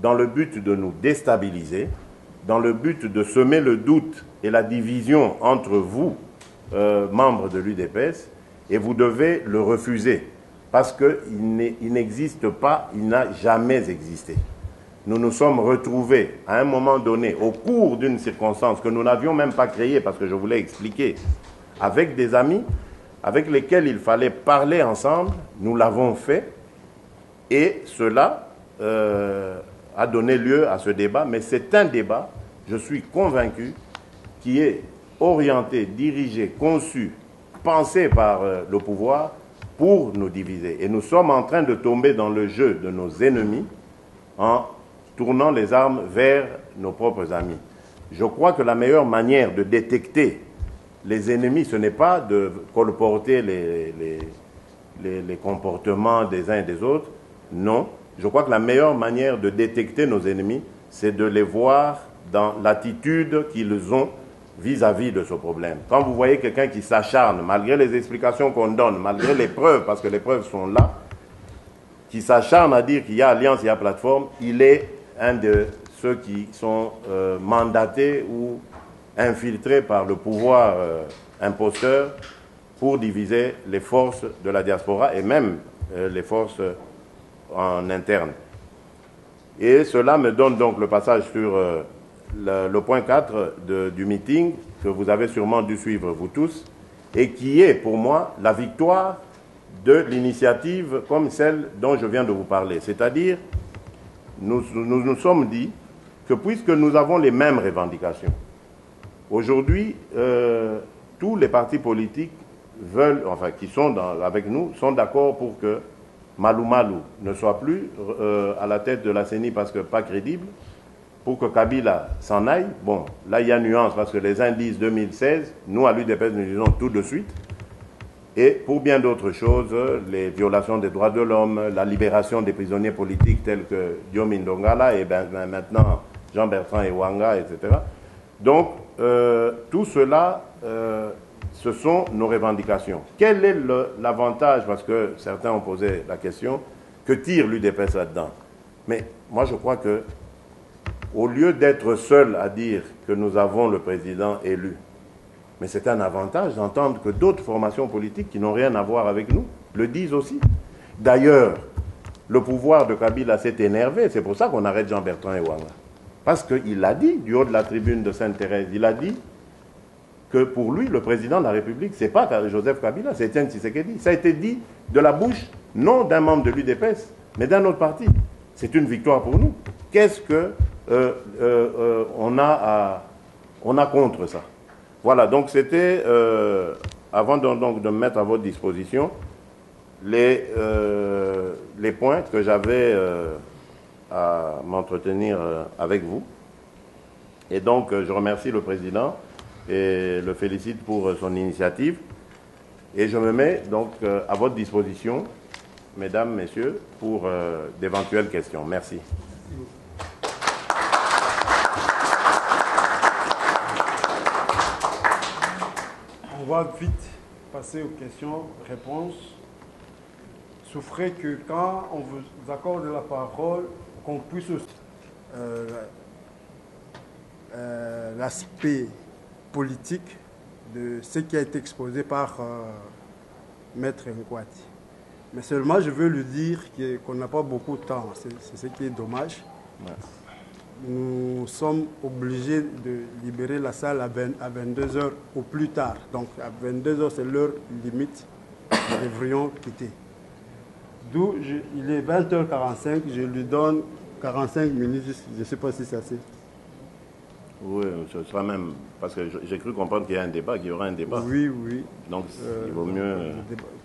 dans le but de nous déstabiliser, dans le but de semer le doute et la division entre vous, membres de l'UDPS, et vous devez le refuser, parce qu'il n'existe pas, il n'a jamais existé. Nous nous sommes retrouvés à un moment donné, au cours d'une circonstance que nous n'avions même pas créée, parce que je voulais expliquer, avec des amis avec lesquels il fallait parler ensemble. Nous l'avons fait, et cela a donné lieu à ce débat, mais c'est un débat, je suis convaincu, qui est orienté, dirigé, conçu, pensé par le pouvoir pour nous diviser. Et nous sommes en train de tomber dans le jeu de nos ennemis en tournant les armes vers nos propres amis. Je crois que la meilleure manière de détecter les ennemis, ce n'est pas de colporter les comportements des uns et des autres. Non. Je crois que la meilleure manière de détecter nos ennemis, c'est de les voir dans l'attitude qu'ils ont vis-à-vis de ce problème. Quand vous voyez quelqu'un qui s'acharne, malgré les explications qu'on donne, malgré les preuves, parce que les preuves sont là, qui s'acharne à dire qu'il y a alliance, il y a plateforme, il est un de ceux qui sont mandatés ou infiltrés par le pouvoir imposteur pour diviser les forces de la diaspora et même les forces en interne. Et cela me donne donc le passage sur le point 4 du meeting que vous avez sûrement dû suivre vous tous, et qui est pour moi la victoire de l'initiative comme celle dont je viens de vous parler. C'est-à-dire, nous sommes dit que puisque nous avons les mêmes revendications, aujourd'hui, tous les partis politiques veulent, enfin qui sont avec nous, sont d'accord pour que Malou Malou ne soit plus à la tête de la CENI parce que pas crédible, pour que Kabila s'en aille. Bon, là il y a nuance parce que les uns disent 2016, nous à l'UDPS nous disons tout de suite. Et pour bien d'autres choses, les violations des droits de l'homme, la libération des prisonniers politiques tels que Diomi Ndongala et maintenant Jean-Bertrand Ewanga, etc. Donc, tout cela, ce sont nos revendications. Quel est l'avantage, parce que certains ont posé la question, que tire l'UDPS là-dedans? Mais moi, je crois que, au lieu d'être seul à dire que nous avons le président élu, mais c'est un avantage d'entendre que d'autres formations politiques qui n'ont rien à voir avec nous le disent aussi. D'ailleurs, le pouvoir de Kabila s'est énervé, c'est pour ça qu'on arrête Jean-Bertrand Ewanga. Parce qu'il a dit, du haut de la tribune de Sainte-Thérèse, il a dit que pour lui, le président de la République, ce n'est pas Joseph Kabila, c'est Étienne Tshisekedi. Ça a été dit de la bouche, non d'un membre de l'UDPS, mais d'un autre parti. C'est une victoire pour nous. Qu'est-ce qu'on a contre ça? Voilà, donc c'était, avant donc de me mettre à votre disposition, les points que j'avais à m'entretenir avec vous. Et donc, je remercie le président et le félicite pour son initiative. Et je me mets donc à votre disposition, mesdames, messieurs, pour d'éventuelles questions. Merci. On va vite passer aux questions-réponses. Souffrez que quand on vous accorde la parole, qu'on puisse aussi l'aspect politique de ce qui a été exposé par Maître Nkwati. Mais seulement, je veux lui dire qu'on n'a pas beaucoup de temps. C'est ce qui est dommage. Ouais. nous sommes obligés de libérer la salle à 22 heures au plus tard. Donc à 22 heures, c'est l'heure limite, nous devrions quitter. D'où il est 20h45, je lui donne 45 minutes, je ne sais pas si c'est assez. Oui, ce sera même, parce que j'ai cru comprendre qu'il y a un débat, qu'il y aura un débat. Oui, oui. Donc il vaut mieux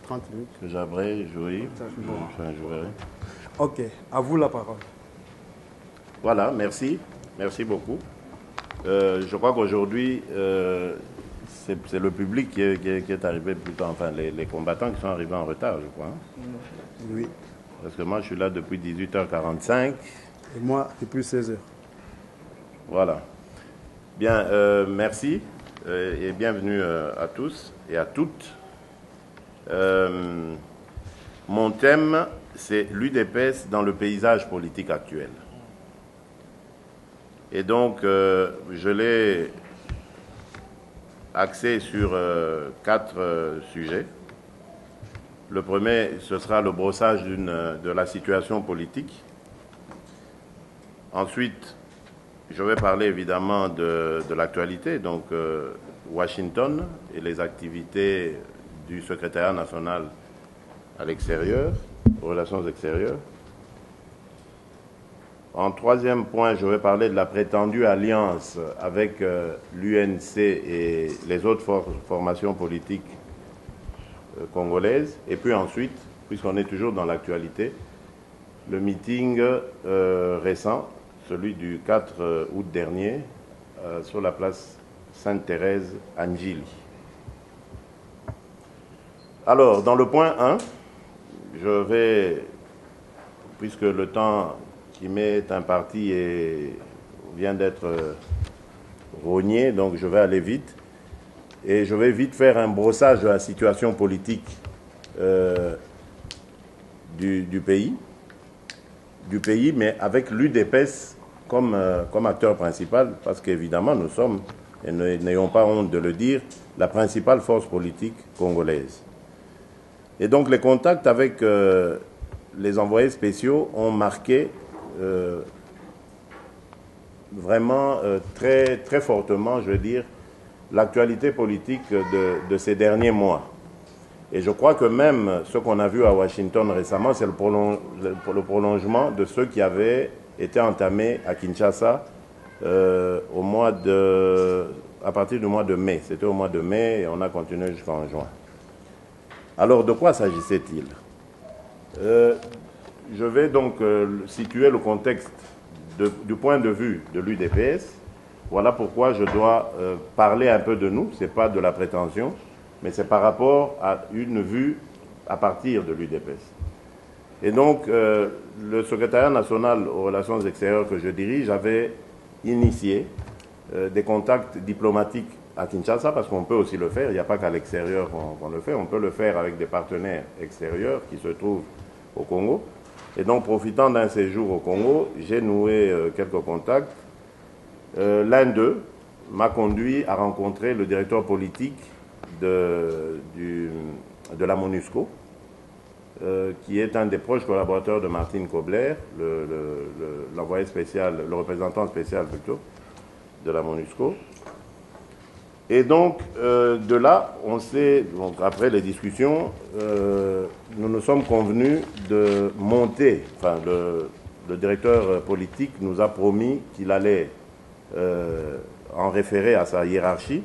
30 minutes. que j'abrège, oui. Enfin, je verrai. Ok, à vous la parole. Voilà, merci. Merci beaucoup. Je crois qu'aujourd'hui, c'est le public qui est arrivé plutôt, enfin les combattants qui sont arrivés en retard, je crois. Hein. Oui. Parce que moi, je suis là depuis 18h45. Et moi, depuis 16h. Voilà. Bien, merci et bienvenue à tous et à toutes. Mon thème, c'est l'UDPS dans le paysage politique actuel. Et donc, je l'ai axé sur 4 sujets. Le premier, ce sera le brossage de la situation politique. Ensuite, je vais parler évidemment de l'actualité, donc Washington et les activités du secrétariat national à l'extérieur, aux relations extérieures. En troisième point, je vais parler de la prétendue alliance avec l'UNC et les autres formations politiques congolaises. Et puis ensuite, puisqu'on est toujours dans l'actualité, le meeting récent, celui du 4 août dernier, sur la place Sainte-Thérèse à Njili. Alors, dans le point 1, je vais, puisque le temps qui m'est imparti vient d'être rogné, donc je vais aller vite. Et je vais vite faire un brossage de la situation politique du pays, mais avec l'UDPS comme acteur principal, parce qu'évidemment nous sommes, et n'ayons pas honte de le dire, la principale force politique congolaise. Et donc les contacts avec les envoyés spéciaux ont marqué vraiment très, très fortement, je veux dire, l'actualité politique de ces derniers mois. Et je crois que même ce qu'on a vu à Washington récemment, c'est le prolongement de ceux qui avaient été entamés à Kinshasa à partir du mois de mai. C'était au mois de mai et on a continué jusqu'en juin. Alors, de quoi s'agissait-il? Je vais donc situer le contexte du point de vue de l'UDPS. Voilà pourquoi je dois parler un peu de nous. Ce n'est pas de la prétention, mais c'est par rapport à une vue à partir de l'UDPS. Et donc, le secrétariat national aux relations extérieures que je dirige avait initié des contacts diplomatiques à Kinshasa, parce qu'on peut aussi le faire, il n'y a pas qu'à l'extérieur qu'on le fait, on peut le faire avec des partenaires extérieurs qui se trouvent au Congo. Et donc, profitant d'un séjour au Congo, j'ai noué quelques contacts. L'un d'eux m'a conduit à rencontrer le directeur politique de la MONUSCO, qui est un des proches collaborateurs de Martine Kobler, l'envoyé spécial, le représentant spécial plutôt, de la MONUSCO. Et donc, de là, donc après les discussions, nous nous sommes convenus de monter, enfin, le directeur politique nous a promis qu'il allait en référer à sa hiérarchie,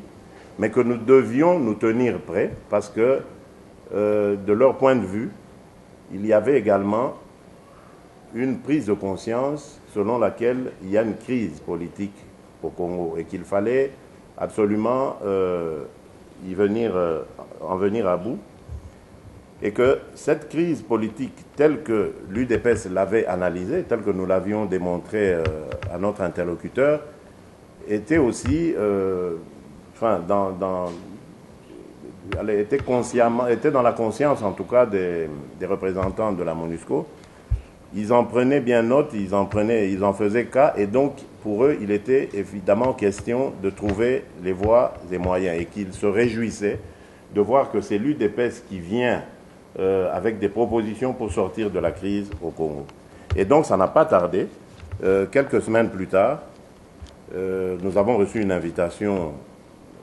mais que nous devions nous tenir prêts, parce que, de leur point de vue, il y avait également une prise de conscience selon laquelle il y a une crise politique au Congo et qu'il fallait absolument en venir à bout, et que cette crise politique telle que l'UDPS l'avait analysée, telle que nous l'avions démontré à notre interlocuteur, était aussi, était dans la conscience en tout cas des représentants de la MONUSCO. Ils en prenaient bien note, ils en faisaient cas, et donc pour eux, il était évidemment question de trouver les voies et moyens, et qu'ils se réjouissaient de voir que c'est l'UDPS qui vient avec des propositions pour sortir de la crise au Congo. Et donc ça n'a pas tardé. quelques semaines plus tard, nous avons reçu une invitation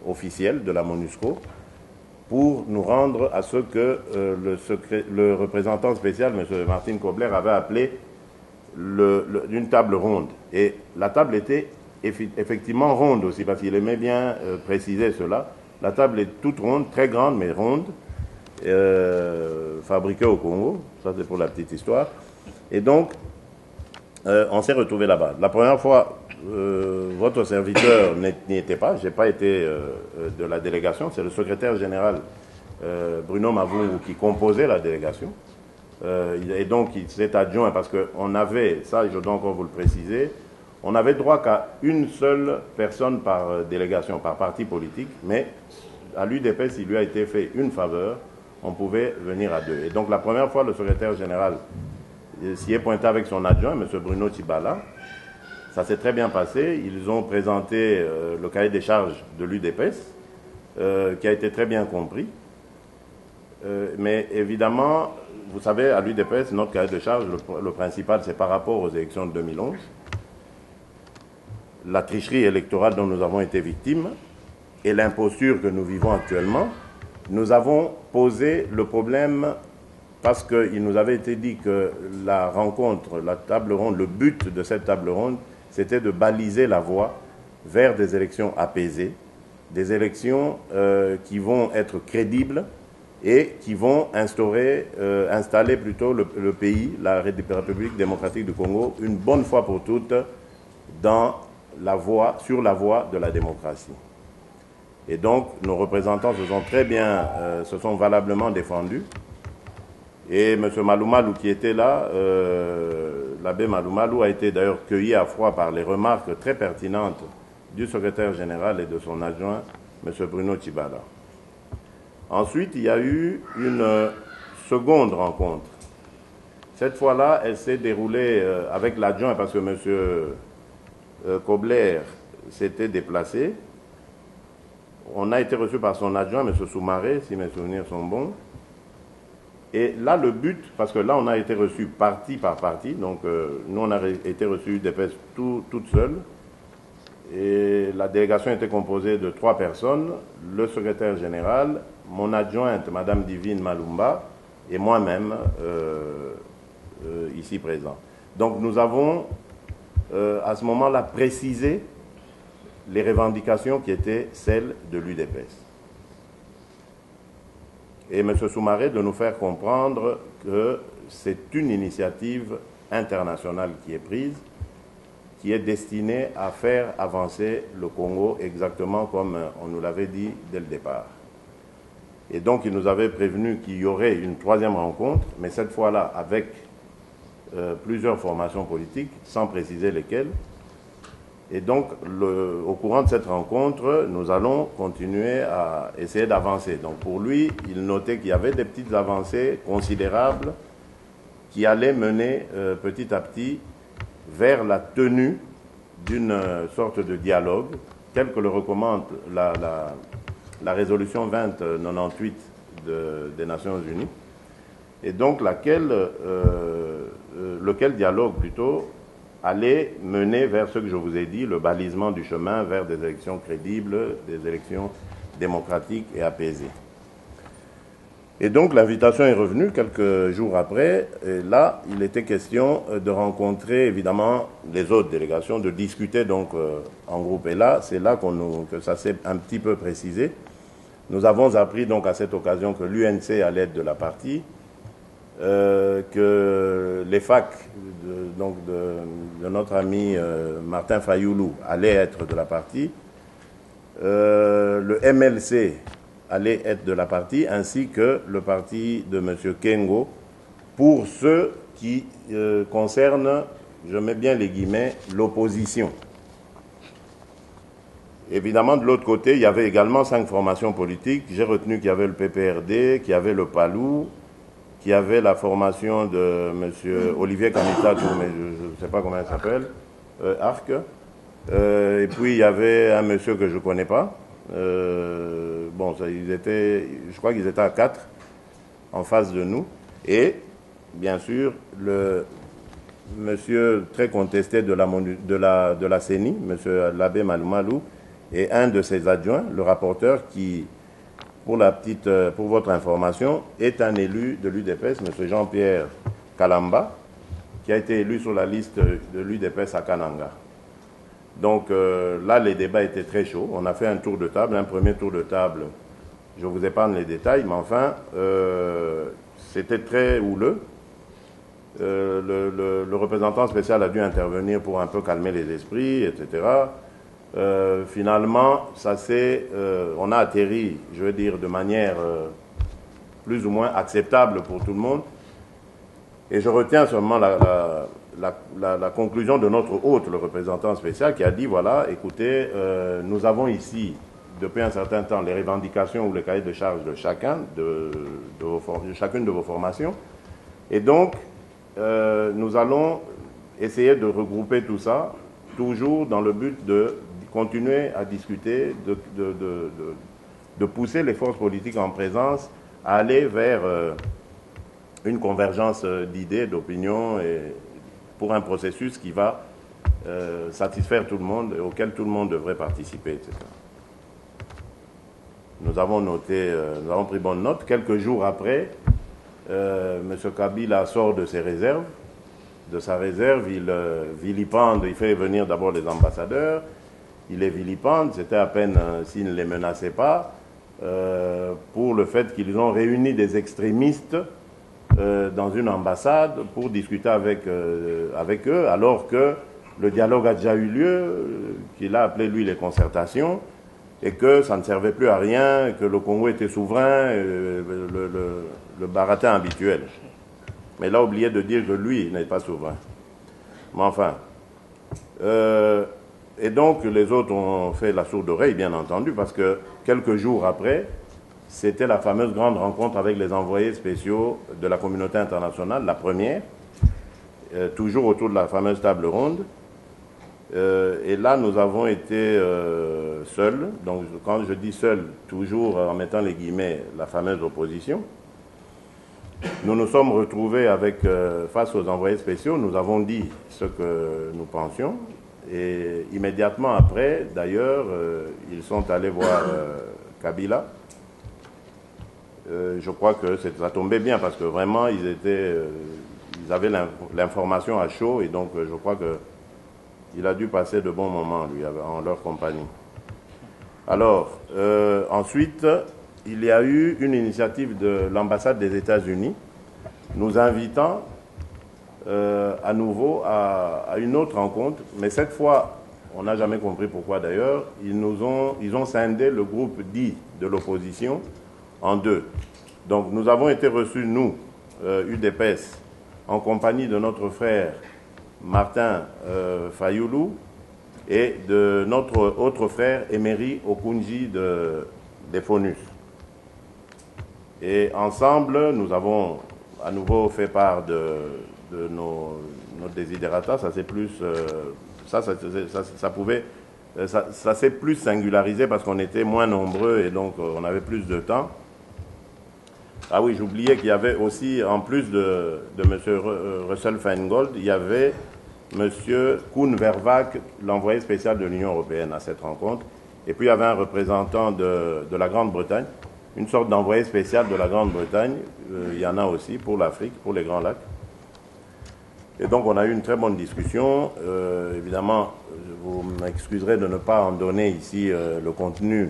officielle de la MONUSCO pour nous rendre à ce que le représentant spécial, M. Martin Kobler, avait appelé une table ronde. Et la table était effectivement ronde aussi, parce qu'il aimait bien préciser cela. La table est toute ronde, très grande, mais ronde, fabriquée au Congo. Ça, c'est pour la petite histoire. Et donc, on s'est retrouvés là-bas. La première fois, votre serviteur n'y était pas. Je n'ai pas été de la délégation. C'est le secrétaire général Bruno Mavungu qui composait la délégation. Et donc, il s'est adjoint parce qu'on avait, ça je dois encore vous le préciser, on n'avait droit qu'à une seule personne par délégation, par parti politique, mais à l'UDPS, il lui a été fait une faveur, on pouvait venir à deux. Et donc, la première fois, le secrétaire général s'y est pointé avec son adjoint, M. Bruno Tibala. Ça s'est très bien passé. Ils ont présenté le cahier des charges de l'UDPS, qui a été très bien compris. Mais évidemment, vous savez, à l'UDPS, notre cahier de charges, le principal, c'est par rapport aux élections de 2011. La tricherie électorale dont nous avons été victimes et l'imposture que nous vivons actuellement, nous avons posé le problème parce qu'il nous avait été dit que la rencontre, la table ronde, le but de cette table ronde, c'était de baliser la voie vers des élections apaisées, des élections qui vont être crédibles et qui vont installer plutôt le pays, la République démocratique du Congo, une bonne fois pour toutes sur la voie de la démocratie. Et donc, nos représentants se sont valablement défendus. Et M. Malumalu qui était là, l'abbé Malumalu a été d'ailleurs cueilli à froid par les remarques très pertinentes du secrétaire général et de son adjoint, M. Bruno Tibala. Ensuite, il y a eu une seconde rencontre. Cette fois-là, elle s'est déroulée avec l'adjoint parce que M. Kobler s'était déplacé. On a été reçu par son adjoint, M. Soumaré, si mes souvenirs sont bons. Et là, le but, parce que là, on a été reçu parti par parti, donc nous, on a été reçus d'espèce toute seule. Et la délégation était composée de 3 personnes, le secrétaire général, mon adjointe, Mme Divine Malumba, et moi-même, ici présent. Donc nous avons, à ce moment-là, précisé les revendications qui étaient celles de l'UDPS. Et M. Soumaré de nous faire comprendre que c'est une initiative internationale qui est prise, qui est destinée à faire avancer le Congo exactement comme on nous l'avait dit dès le départ. Et donc il nous avait prévenu qu'il y aurait une 3e rencontre, mais cette fois-là avec plusieurs formations politiques, sans préciser lesquelles. Et donc, au courant de cette rencontre, nous allons continuer à essayer d'avancer. Donc, pour lui, il notait qu'il y avait des petites avancées considérables qui allaient mener petit à petit vers la tenue d'une sorte de dialogue, tel que le recommande la résolution 2098 des Nations Unies, et donc lequel dialogue plutôt allait mener vers ce que je vous ai dit, le balisement du chemin vers des élections crédibles, des élections démocratiques et apaisées. Et donc l'invitation est revenue quelques jours après, et là il était question de rencontrer évidemment les autres délégations, de discuter donc en groupe. Et là, c'est là que ça s'est un petit peu précisé. Nous avons appris donc à cette occasion que l'UNC allait être de la partie, que les facs de notre ami Martin Fayoulou allaient être de la partie, le MLC allait être de la partie, ainsi que le parti de M. Kengo, pour ceux qui concernent, je mets bien les guillemets, l'opposition. Évidemment, de l'autre côté, il y avait également 5 formations politiques. J'ai retenu qu'il y avait le PPRD, qu'il y avait le PALU, qu'il y avait la formation de M. Olivier Kamitatou, mais je ne sais pas comment il s'appelle, ARC. Et puis, il y avait un monsieur que je ne connais pas. Je crois qu'ils étaient à 4 en face de nous. Et, bien sûr, monsieur très contesté de la CENI, monsieur l'abbé Malou, et un de ses adjoints, le rapporteur, qui, pour votre information, est un élu de l'UDPS, monsieur Jean-Pierre Kalamba, qui a été élu sur la liste de l'UDPS à Kananga. Donc là, les débats étaient très chauds. On a fait un tour de table, un premier tour de table. Je vous épargne les détails, mais enfin, c'était très houleux. Le représentant spécial a dû intervenir pour un peu calmer les esprits, etc. Finalement, on a atterri, je veux dire, de manière plus ou moins acceptable pour tout le monde. Et je retiens seulement la conclusion de notre hôte, le représentant spécial, qui a dit, voilà, écoutez, nous avons ici, depuis un certain temps, les revendications ou les cahiers de charges de chacune de vos formations. Et donc, nous allons essayer de regrouper tout ça, toujours dans le but de continuer à discuter, de pousser les forces politiques en présence à aller vers une convergence d'idées, d'opinions, et pour un processus qui va satisfaire tout le monde et auquel tout le monde devrait participer, etc. Nous avons pris bonne note. Quelques jours après, M. Kabila sort de ses réserves. De sa réserve, il vilipende, il fait venir d'abord les ambassadeurs, il les vilipende, c'était à peine s'il ne les menaçait pas, pour le fait qu'ils ont réuni des extrémistes dans une ambassade pour discuter avec eux, alors que le dialogue a déjà eu lieu, qu'il a appelé lui les concertations, et que ça ne servait plus à rien, que le Congo était souverain, le baratin habituel. Mais il a oublié de dire que lui n'est pas souverain. Mais enfin. Et donc les autres ont fait la sourde oreille, bien entendu, parce que quelques jours après, c'était la fameuse grande rencontre avec les envoyés spéciaux de la communauté internationale, la première, toujours autour de la fameuse table ronde. Et là, nous avons été seuls. Donc, quand je dis seuls, toujours en mettant les guillemets, la fameuse opposition. Nous nous sommes retrouvés face aux envoyés spéciaux. Nous avons dit ce que nous pensions. Et immédiatement après, d'ailleurs, ils sont allés voir Kabila. Je crois que ça tombait bien parce que vraiment, ils avaient l'information à chaud. Et donc, je crois que il a dû passer de bons moments, lui, en leur compagnie. Alors, ensuite, il y a eu une initiative de l'ambassade des États-Unis nous invitant à nouveau à une autre rencontre. Mais cette fois, on n'a jamais compris pourquoi d'ailleurs, ils ont scindé le groupe dit de l'opposition en deux. Donc, nous avons été reçus, nous, UDPS, en compagnie de notre frère Martin Fayoulou et de notre autre frère Emery Okunji des FONUS. Et ensemble, nous avons à nouveau fait part de nos desiderata. Ça s'est plus, ça s'est plus singularisé parce qu'on était moins nombreux et donc on avait plus de temps. Ah oui, j'oubliais qu'il y avait aussi, en plus de M. Russell Feingold, il y avait M. Koen Vervaak, l'envoyé spécial de l'Union européenne à cette rencontre. Et puis il y avait un représentant de la Grande-Bretagne, une sorte d'envoyé spécial de la Grande-Bretagne. Il y en a aussi pour l'Afrique, pour les Grands Lacs. Et donc on a eu une très bonne discussion. Évidemment, vous m'excuserez de ne pas en donner ici le contenu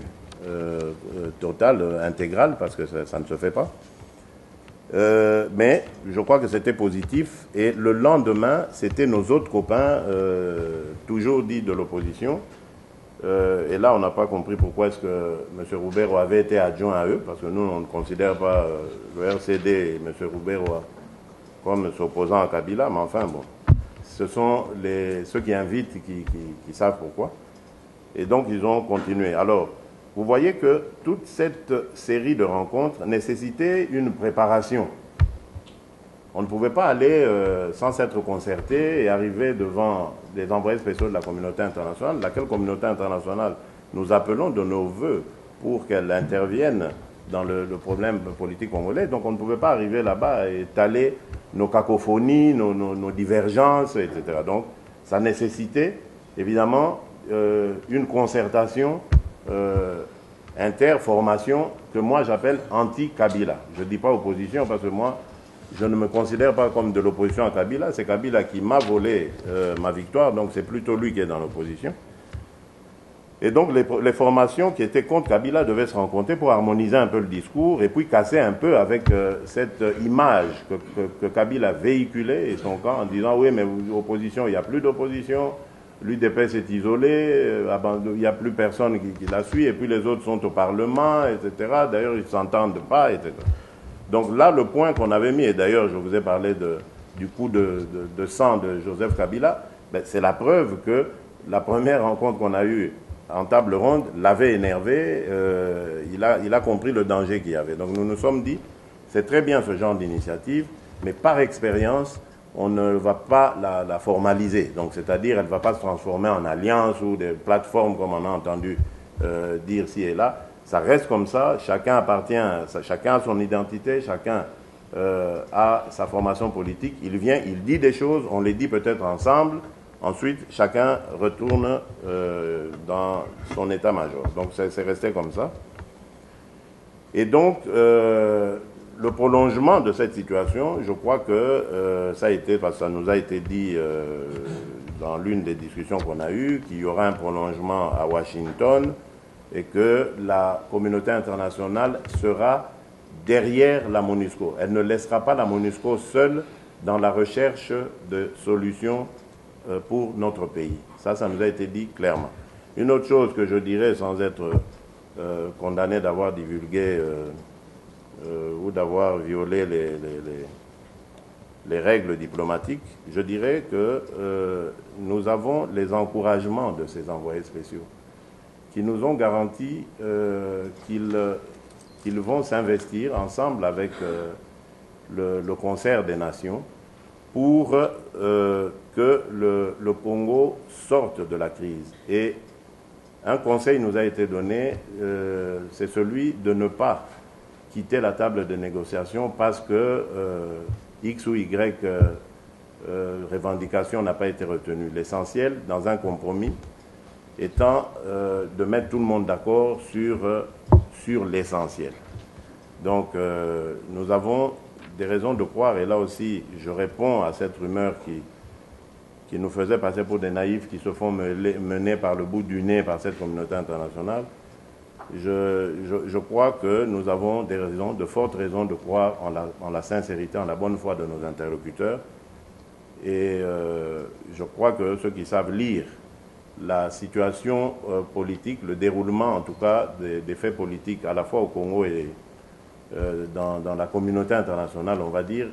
total, intégral, parce que ça ne se fait pas. Mais je crois que c'était positif. Et le lendemain, c'était nos autres copains, toujours dits de l'opposition. Et là, on n'a pas compris pourquoi est-ce que M. Roubero avait été adjoint à eux, parce que nous, on ne considère pas le RCD et M. Roubero comme s'opposant à Kabila, mais enfin, bon. Ce sont ceux qui invitent qui savent pourquoi. Et donc, ils ont continué. Alors, vous voyez que toute cette série de rencontres nécessitait une préparation. On ne pouvait pas aller sans s'être concerté et arriver devant des envoyés spéciaux de la communauté internationale, laquelle communauté internationale nous appelons de nos voeux pour qu'elle intervienne dans le problème politique congolais. Donc on ne pouvait pas arriver là-bas et étaler nos cacophonies, nos divergences, etc. Donc, ça nécessitait évidemment une concertation interformation que moi j'appelle anti-Kabila. Je ne dis pas opposition parce que moi, je ne me considère pas comme de l'opposition à Kabila. C'est Kabila qui m'a volé ma victoire, donc c'est plutôt lui qui est dans l'opposition. Et donc les formations qui étaient contre Kabila devaient se rencontrer pour harmoniser un peu le discours et puis casser un peu avec cette image que Kabila véhiculait et son camp en disant oui mais opposition, il n'y a plus d'opposition, l'UDPS est isolé, il n'y a plus personne qui la suit et puis les autres sont au Parlement, etc. D'ailleurs ils ne s'entendent pas, etc. Donc là le point qu'on avait mis, et d'ailleurs je vous ai parlé du coup de sang de Joseph Kabila, ben, c'est la preuve que la première rencontre qu'on a eue en table ronde l'avait énervé, il a compris le danger qu'il y avait. Donc nous nous sommes dit, c'est très bien ce genre d'initiative, mais par expérience, on ne va pas la formaliser. Donc c'est-à-dire, elle ne va pas se transformer en alliance ou des plateformes comme on a entendu dire ci et là. Ça reste comme ça, chacun chacun a son identité, chacun a sa formation politique. Il vient, il dit des choses, on les dit peut-être ensemble. Ensuite, chacun retourne dans son état-major. Donc, c'est resté comme ça. Et donc, le prolongement de cette situation, je crois que ça a été, parce que ça nous a été dit dans l'une des discussions qu'on a eues, qu'il y aura un prolongement à Washington et que la communauté internationale sera derrière la MONUSCO. Elle ne laissera pas la MONUSCO seule dans la recherche de solutions pour notre pays. Ça nous a été dit clairement. Une autre chose que je dirais, sans être condamné d'avoir divulgué ou d'avoir violé les règles diplomatiques, je dirais que nous avons les encouragements de ces envoyés spéciaux qui nous ont garanti qu'ils vont s'investir ensemble avec le concert des nations pour que le Congo sorte de la crise. Et un conseil nous a été donné, c'est celui de ne pas quitter la table de négociation parce que X ou Y revendication n'a pas été retenue. L'essentiel, dans un compromis, étant de mettre tout le monde d'accord sur l'essentiel. Donc, nous avons des raisons de croire, et là aussi, je réponds à cette rumeur qui nous faisait passer pour des naïfs qui se font mener par le bout du nez par cette communauté internationale. Je crois que nous avons des raisons, de fortes raisons de croire en la sincérité, en la bonne foi de nos interlocuteurs. Et je crois que ceux qui savent lire la situation politique, le déroulement en tout cas des faits politiques à la fois au Congo et dans la communauté internationale, on va dire,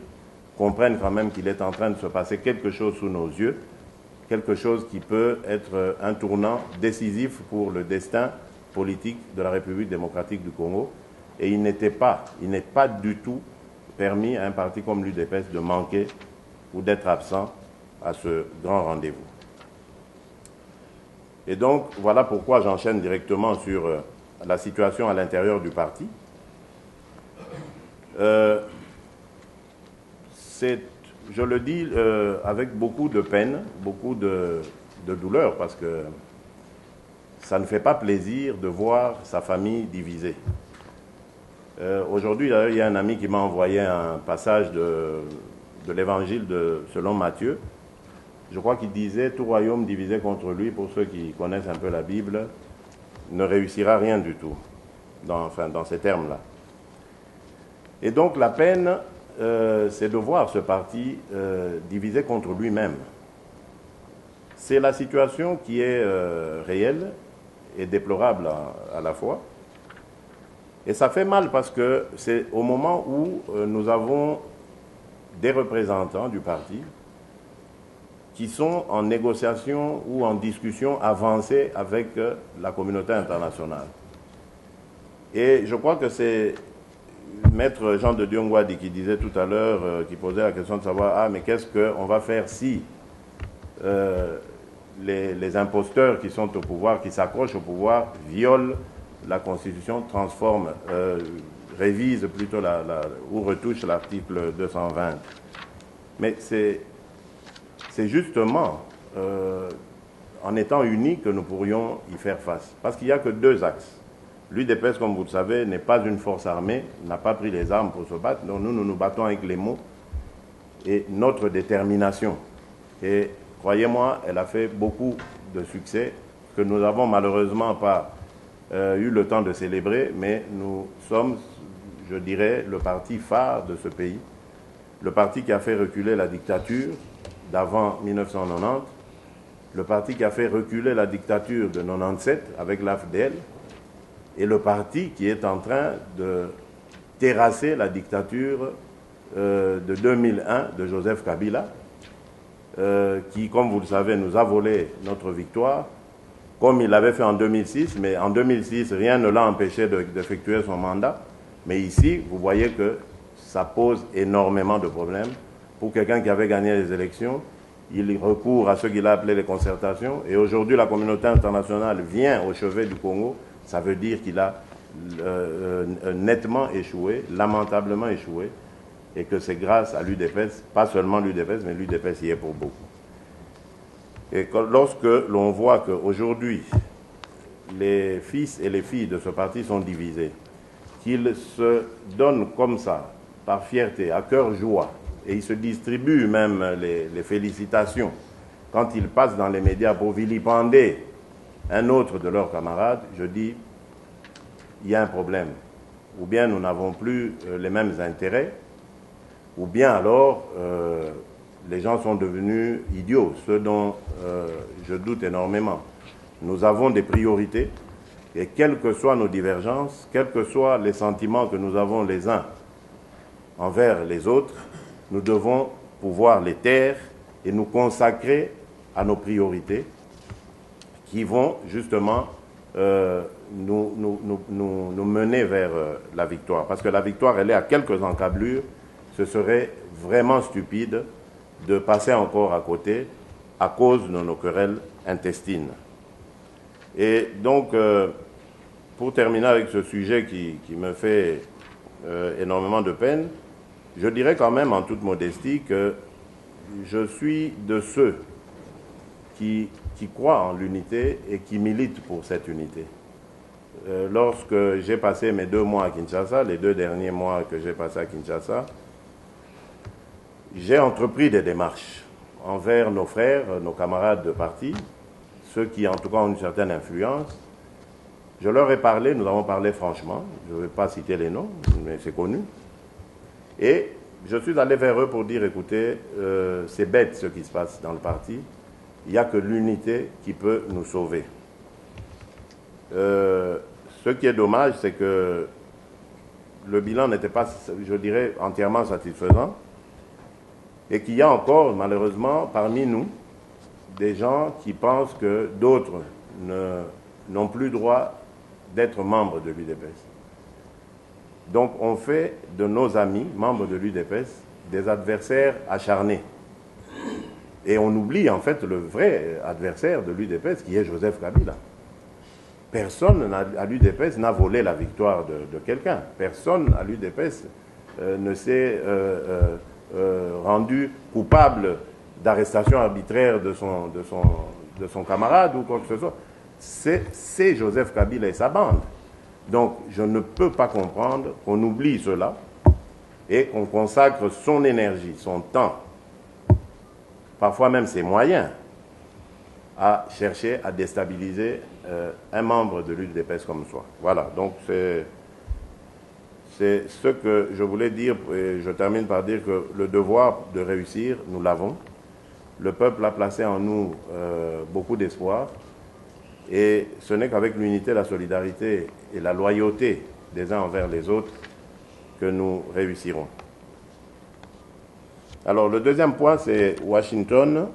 comprennent quand même qu'il est en train de se passer quelque chose sous nos yeux, quelque chose qui peut être un tournant décisif pour le destin politique de la République démocratique du Congo. Et il n'est pas du tout permis à un parti comme l'UDPS de manquer ou d'être absent à ce grand rendez-vous. Et donc, voilà pourquoi j'enchaîne directement sur la situation à l'intérieur du parti. Je le dis avec beaucoup de peine, beaucoup de douleur, parce que ça ne fait pas plaisir de voir sa famille divisée. Aujourd'hui, il y a un ami qui m'a envoyé un passage de l'évangile selon Matthieu. Je crois qu'il disait « Tout royaume divisé contre lui », pour ceux qui connaissent un peu la Bible, ne réussira rien du tout, dans ces termes-là. Et donc la peine, c'est de voir ce parti divisé contre lui-même. C'est la situation qui est réelle et déplorable à la fois. Et ça fait mal parce que c'est au moment où nous avons des représentants du parti qui sont en négociation ou en discussion avancée avec la communauté internationale. Et je crois que c'est Maître Jean de Dieu Ngwadi qui disait tout à l'heure, qui posait la question de savoir, mais qu'est-ce qu'on va faire si les imposteurs qui sont au pouvoir, qui s'accrochent au pouvoir, violent la Constitution, transforment, révisent plutôt ou retouchent l'article 220 Mais c'est justement en étant unis que nous pourrions y faire face. Parce qu'il n'y a que deux axes. L'UDPS, comme vous le savez, n'est pas une force armée, n'a pas pris les armes pour se battre. Donc nous nous battons avec les mots et notre détermination. Et croyez-moi, elle a fait beaucoup de succès que nous n'avons malheureusement pas eu le temps de célébrer, mais nous sommes, je dirais, le parti phare de ce pays, le parti qui a fait reculer la dictature d'avant 1990, le parti qui a fait reculer la dictature de 97 avec l'AFDL, et le parti qui est en train de terrasser la dictature de 2001 de Joseph Kabila, qui, comme vous le savez, nous a volé notre victoire, comme il l'avait fait en 2006, mais en 2006, rien ne l'a empêché d'effectuer son mandat. Mais ici, vous voyez que ça pose énormément de problèmes. Pour quelqu'un qui avait gagné les élections, il recourt à ce qu'il a appelé les concertations. Et aujourd'hui, la communauté internationale vient au chevet du Congo. Ça veut dire qu'il a nettement échoué, lamentablement échoué, et que c'est grâce à l'UDPS, pas seulement l'UDPS, mais l'UDPS y est pour beaucoup. Et lorsque l'on voit qu'aujourd'hui, les fils et les filles de ce parti sont divisés, qu'ils se donnent comme ça, par fierté, à cœur joie, et ils se distribuent même les félicitations quand ils passent dans les médias pour vilipender un autre de leurs camarades, je dis, il y a un problème. Ou bien nous n'avons plus les mêmes intérêts, ou bien alors les gens sont devenus idiots, ce dont je doute énormément. Nous avons des priorités, et quelles que soient nos divergences, quels que soient les sentiments que nous avons les uns envers les autres, nous devons pouvoir les taire et nous consacrer à nos priorités qui vont justement nous mener vers la victoire. Parce que la victoire, elle est à quelques encablures. Ce serait vraiment stupide de passer encore à côté à cause de nos querelles intestines. Et donc, pour terminer avec ce sujet qui me fait énormément de peine, je dirais quand même en toute modestie que je suis de ceux qui croient en l'unité et qui militent pour cette unité. Lorsque j'ai passé mes 2 mois à Kinshasa, les 2 derniers mois que j'ai passés à Kinshasa, j'ai entrepris des démarches envers nos frères, nos camarades de parti, ceux qui en tout cas ont une certaine influence. Je leur ai parlé, nous avons parlé franchement, je ne vais pas citer les noms, mais c'est connu. Et je suis allé vers eux pour dire, écoutez, c'est bête ce qui se passe dans le parti, il n'y a que l'unité qui peut nous sauver. Ce qui est dommage, c'est que le bilan n'était pas, je dirais, entièrement satisfaisant, et qu'il y a encore, malheureusement, parmi nous, des gens qui pensent que d'autres n'ont plus droit d'être membres de l'UDPS. Donc on fait de nos amis, membres de l'UDPS, des adversaires acharnés. Et on oublie en fait le vrai adversaire de l'UDPS qui est Joseph Kabila. Personne à l'UDPS n'a volé la victoire de quelqu'un. Personne à l'UDPS ne s'est rendu coupable d'arrestation arbitraire de son camarade ou quoi que ce soit. C'est Joseph Kabila et sa bande. Donc je ne peux pas comprendre qu'on oublie cela et qu'on consacre son énergie, son temps, parfois même ses moyens, à chercher à déstabiliser un membre de l'UDPS comme soi. Voilà, donc c'est ce que je voulais dire, et je termine par dire que le devoir de réussir, nous l'avons. Le peuple a placé en nous beaucoup d'espoir, et ce n'est qu'avec l'unité, la solidarité et la loyauté des uns envers les autres que nous réussirons. Alors le deuxième point, c'est Washington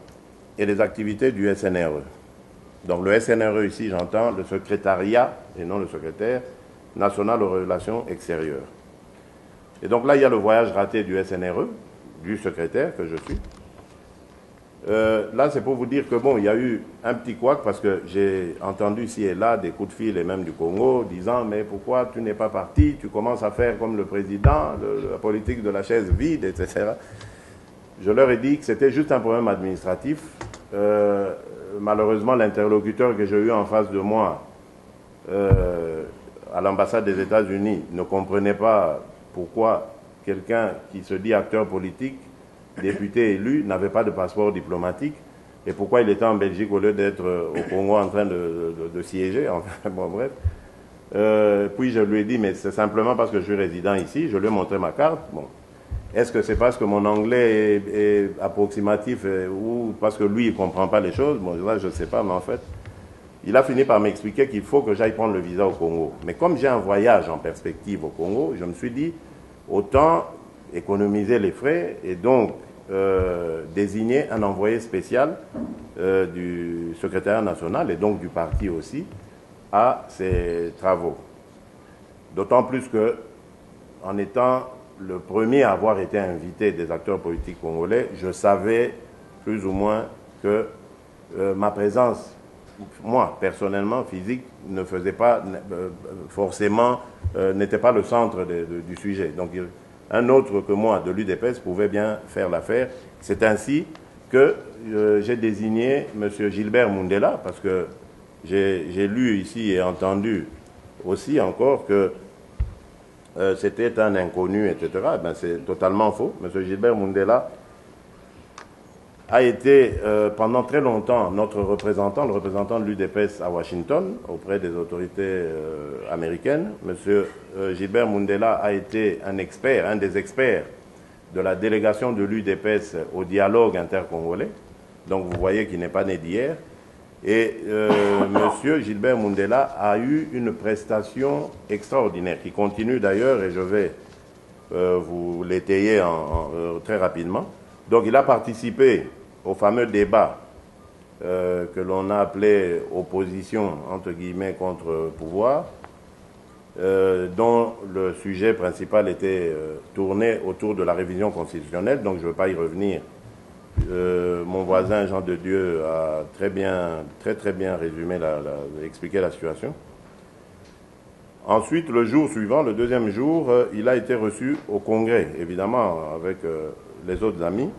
et les activités du SNRE. Donc le SNRE ici, j'entends le secrétariat, et non le secrétaire, national aux relations extérieures. Et donc là, il y a le voyage raté du SNRE, du secrétaire que je suis. Là, c'est pour vous dire que bon, il y a eu un petit couac parce que j'ai entendu ici et là des coups de fil et même du Congo disant mais pourquoi tu n'es pas parti, tu commences à faire comme le président, la politique de la chaise vide, etc. je leur ai dit que c'était juste un problème administratif. Malheureusement, l'interlocuteur que j'ai eu en face de moi à l'ambassade des États-Unis ne comprenait pas pourquoi quelqu'un qui se dit acteur politique, député élu, n'avait pas de passeport diplomatique et pourquoi il était en Belgique au lieu d'être au Congo en train de siéger. Enfin, bon, bref. Puis je lui ai dit, mais c'est simplement parce que je suis résident ici. Je lui ai montré ma carte. Bon. Est-ce que c'est parce que mon anglais est approximatif ou parce que lui, il ne comprend pas les choses? Bon, là, je ne sais pas, mais en fait, il a fini par m'expliquer qu'il faut que j'aille prendre le visa au Congo. Mais comme j'ai un voyage en perspective au Congo, je me suis dit, autant économiser les frais et donc désigner un envoyé spécial du secrétariat national et donc du parti aussi à ces travaux. D'autant plus que, en étant le premier à avoir été invité des acteurs politiques congolais, je savais plus ou moins que ma présence, moi, personnellement, physique, ne faisait pas forcément, n'était pas le centre du sujet. Donc, un autre que moi, de l'UDPS, pouvait bien faire l'affaire. C'est ainsi que j'ai désigné M. Gilbert Mundela, parce que j'ai lu ici et entendu aussi encore que c'était un inconnu, etc. Ben, c'est totalement faux. M. Gilbert Mundela a été pendant très longtemps notre représentant, le représentant de l'UDPS à Washington, auprès des autorités américaines. M. Gilbert Mundela a été un expert, un des experts de la délégation de l'UDPS au dialogue intercongolais. Donc vous voyez qu'il n'est pas né d'hier. Et M. Gilbert Mundela a eu une prestation extraordinaire, qui continue d'ailleurs, et je vais vous l'étayer très rapidement. Donc il a participé au fameux débat que l'on a appelé opposition, entre guillemets, contre pouvoir, dont le sujet principal était tourné autour de la révision constitutionnelle, donc je ne veux pas y revenir. Mon voisin Jean de Dieu a très bien résumé, expliqué la situation. Ensuite, le jour suivant, le deuxième jour, il a été reçu au Congrès, évidemment, avec les autres amis.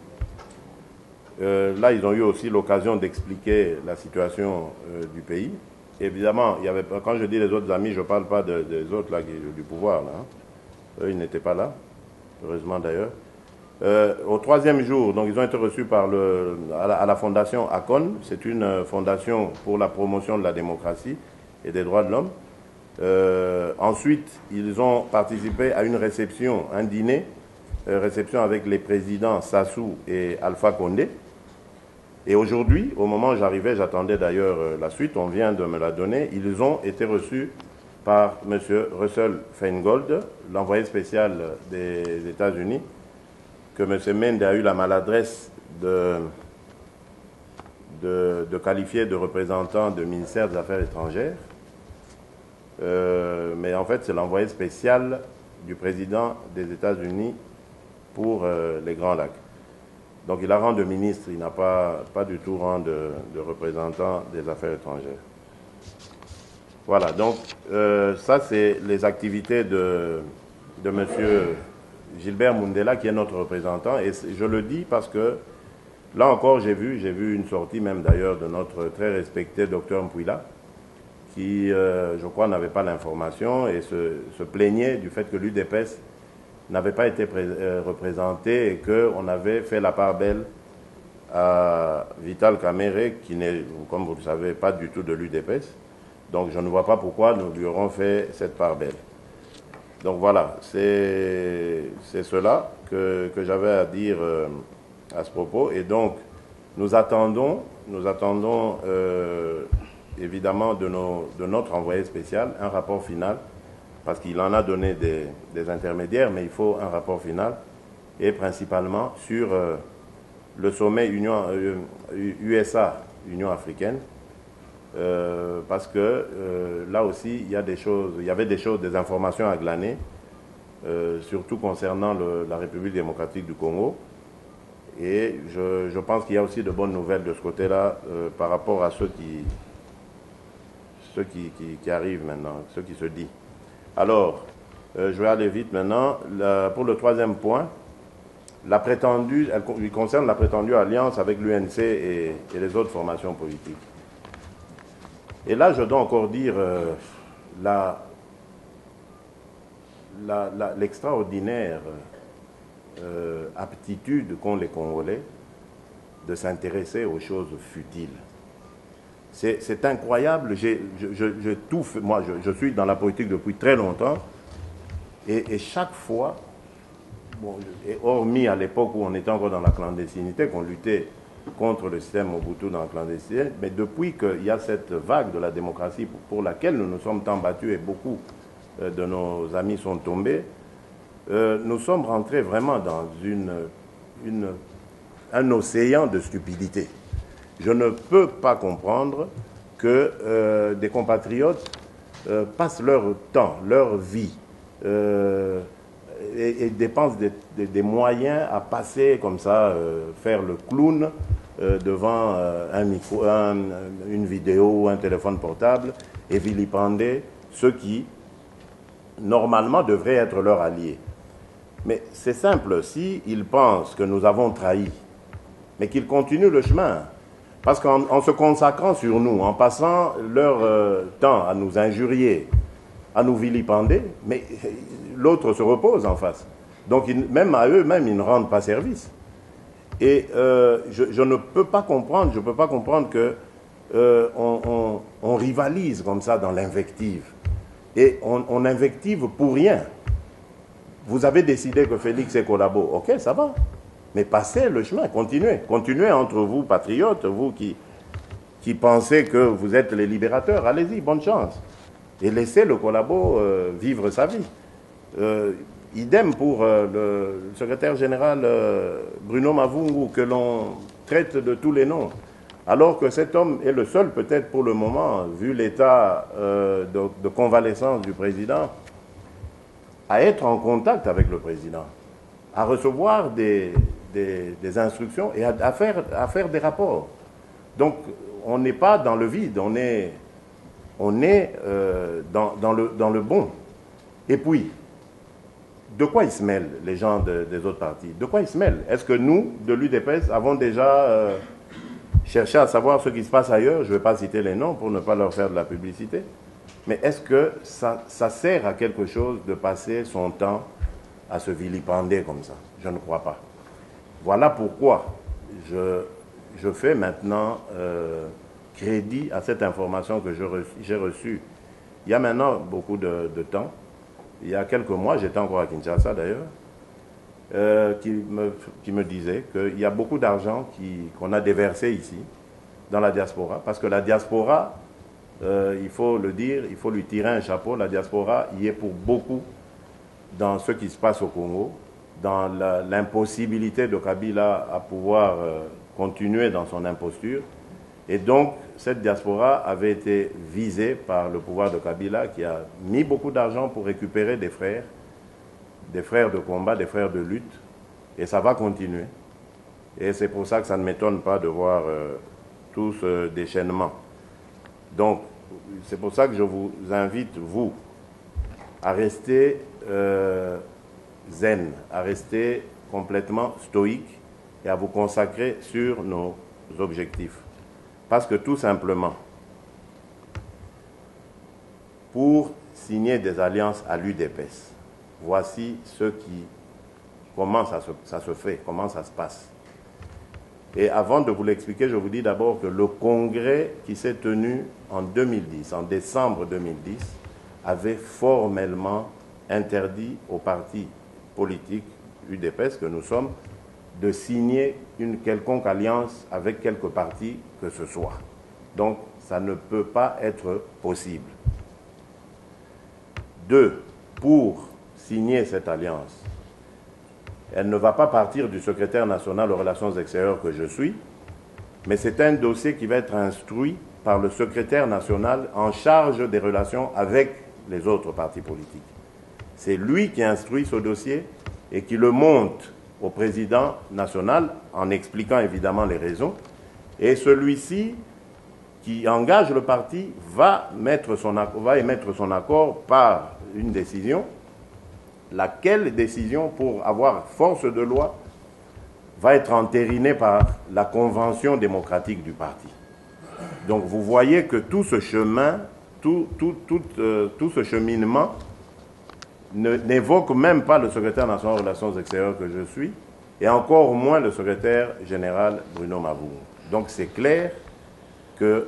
Là, ils ont eu aussi l'occasion d'expliquer la situation du pays. Évidemment, quand je dis les autres amis, je ne parle pas des autres là, du pouvoir. Là, hein. Eux, ils n'étaient pas là, heureusement d'ailleurs. Au troisième jour, donc ils ont été reçus à la fondation ACON. C'est une fondation pour la promotion de la démocratie et des droits de l'homme. Ensuite, ils ont participé à une réception, un dîner, réception avec les présidents Sassou et Alpha Condé. Et aujourd'hui, au moment où j'arrivais, j'attendais d'ailleurs la suite, on vient de me la donner, ils ont été reçus par M. Russell Feingold, l'envoyé spécial des États-Unis, que M. Mende a eu la maladresse de qualifier de représentant du ministère des Affaires étrangères. Mais en fait, c'est l'envoyé spécial du président des États-Unis pour les Grands Lacs. Donc il a rang de ministre, il n'a pas du tout rang de représentant des Affaires étrangères. Voilà, donc ça c'est les activités de M. Gilbert Mundela, qui est notre représentant, et je le dis parce que là encore j'ai vu une sortie même d'ailleurs de notre très respecté docteur Mpouila, qui je crois n'avait pas l'information et se plaignait du fait que l'UDPS n'avait pas été représenté et qu'on avait fait la part belle à Vital Kamere, qui n'est, comme vous le savez, pas du tout de l'UDPS. Donc je ne vois pas pourquoi nous lui aurons fait cette part belle. Donc voilà, c'est cela que j'avais à dire à ce propos. Et donc, nous attendons évidemment de notre envoyé spécial un rapport final, parce qu'il en a donné des intermédiaires, mais il faut un rapport final, et principalement sur le sommet USA, Union africaine, parce que là aussi, il y avait des informations à glaner, surtout concernant la République démocratique du Congo. Et je pense qu'il y a aussi de bonnes nouvelles de ce côté-là par rapport à ceux qui arrivent maintenant, ceux qui se disent. Alors, je vais aller vite maintenant. Pour le troisième point, il concerne la prétendue alliance avec l'UNC et les autres formations politiques. Et là, je dois encore dire l'extraordinaire aptitude qu'ont les Congolais de s'intéresser aux choses futiles. C'est incroyable. Moi, je suis dans la politique depuis très longtemps, et chaque fois, bon, hormis à l'époque où on était encore dans la clandestinité, qu'on luttait contre le système Mobutu dans la clandestinité, mais depuis qu'il y a cette vague de la démocratie pour laquelle nous nous sommes tant battus et beaucoup de nos amis sont tombés, nous sommes rentrés vraiment dans un océan de stupidité. Je ne peux pas comprendre que des compatriotes passent leur temps, leur vie, et dépensent des moyens à passer comme ça, faire le clown devant un micro, une vidéo, un téléphone portable, et vilipender ceux qui, normalement, devraient être leurs alliés. Mais c'est simple, s'ils pensent que nous avons trahi, mais qu'ils continuent le chemin. Parce qu'en se consacrant sur nous, en passant leur temps à nous injurier, à nous vilipender, mais l'autre se repose en face. Donc même à eux-mêmes, ils ne rendent pas service. Et je ne peux pas comprendre, que on rivalise comme ça dans l'invective. Et on invective pour rien. Vous avez décidé que Félix est collabo. Ok, ça va. Mais passez le chemin, continuez entre vous, patriotes, vous qui pensez que vous êtes les libérateurs, allez-y, bonne chance. Et laissez le collabo vivre sa vie. Idem pour le secrétaire général Bruno Mavungu, que l'on traite de tous les noms, alors que cet homme est le seul, peut-être pour le moment, vu l'état de convalescence du président, à être en contact avec le président, à recevoir des instructions et à faire des rapports. Donc, on n'est pas dans le vide, on est dans le bon. Et puis, de quoi ils se mêlent, les gens des autres partis? De quoi ils se mêlent? Est-ce que nous, de l'UDPS, avons déjà cherché à savoir ce qui se passe ailleurs? Je ne vais pas citer les noms pour ne pas leur faire de la publicité. Mais est-ce que ça sert à quelque chose de passer son temps à se vilipender comme ça? Je ne crois pas. Voilà pourquoi je fais maintenant crédit à cette information que j'ai reçue il y a maintenant beaucoup de temps. Il y a quelques mois, j'étais encore à Kinshasa d'ailleurs, qui me disait qu'il y a beaucoup d'argent qu'on a déversé ici, dans la diaspora, parce que la diaspora, il faut le dire, il faut lui tirer un chapeau, la diaspora y est pour beaucoup dans ce qui se passe au Congo, dans l'impossibilité de Kabila à pouvoir continuer dans son imposture. Et donc, cette diaspora avait été visée par le pouvoir de Kabila, qui a mis beaucoup d'argent pour récupérer des frères de combat, des frères de lutte, et ça va continuer. Et c'est pour ça que ça ne m'étonne pas de voir tout ce déchaînement. Donc, c'est pour ça que je vous invite, vous, à rester zen, à rester complètement stoïque et à vous consacrer sur nos objectifs. Parce que tout simplement, pour signer des alliances à l'UDPS, voici comment ça se fait, comment ça se passe. Et avant de vous l'expliquer, je vous dis d'abord que le congrès qui s'est tenu en 2010, en décembre 2010, avait formellement interdit aux partis politiques UDPS que nous sommes de signer une quelconque alliance avec quelque parti que ce soit. Donc, ça ne peut pas être possible. 2. Pour signer cette alliance, elle ne va pas partir du secrétaire national aux relations extérieures que je suis, mais c'est un dossier qui va être instruit par le secrétaire national en charge des relations avec les autres partis politiques. C'est lui qui instruit ce dossier et qui le monte au président national en expliquant évidemment les raisons. Et celui-ci, qui engage le parti, va émettre son accord par une décision, laquelle décision, pour avoir force de loi, va être entériné par la convention démocratique du parti. Donc vous voyez que tout ce chemin, tout ce cheminement n'évoque même pas le secrétaire national des Relations extérieures que je suis, et encore moins le secrétaire général Bruno Mabou. Donc c'est clair que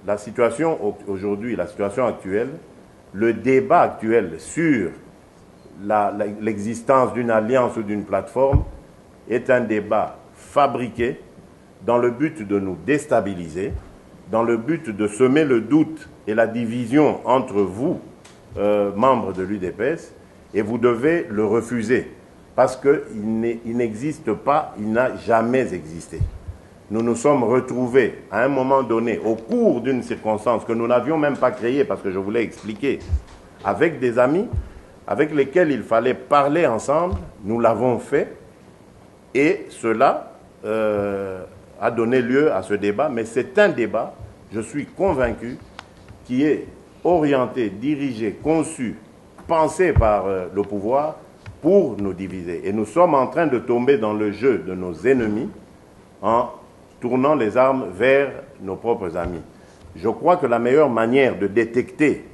la situation aujourd'hui, la situation actuelle, le débat actuel sur l'existence d'une alliance ou d'une plateforme est un débat fabriqué dans le but de nous déstabiliser, dans le but de semer le doute et la division entre vous, membres de l'UDPS, et vous devez le refuser, parce qu'il n'existe pas, il n'a jamais existé. Nous nous sommes retrouvés à un moment donné, au cours d'une circonstance que nous n'avions même pas créée, parce que je voulais expliquer, avec des amis avec lesquels il fallait parler ensemble. Nous l'avons fait, et cela a donné lieu à ce débat, mais c'est un débat, je suis convaincu, qui est orienté, dirigé, conçu, pensé par le pouvoir pour nous diviser. Et nous sommes en train de tomber dans le jeu de nos ennemis en tournant les armes vers nos propres amis. Je crois que la meilleure manière de détecter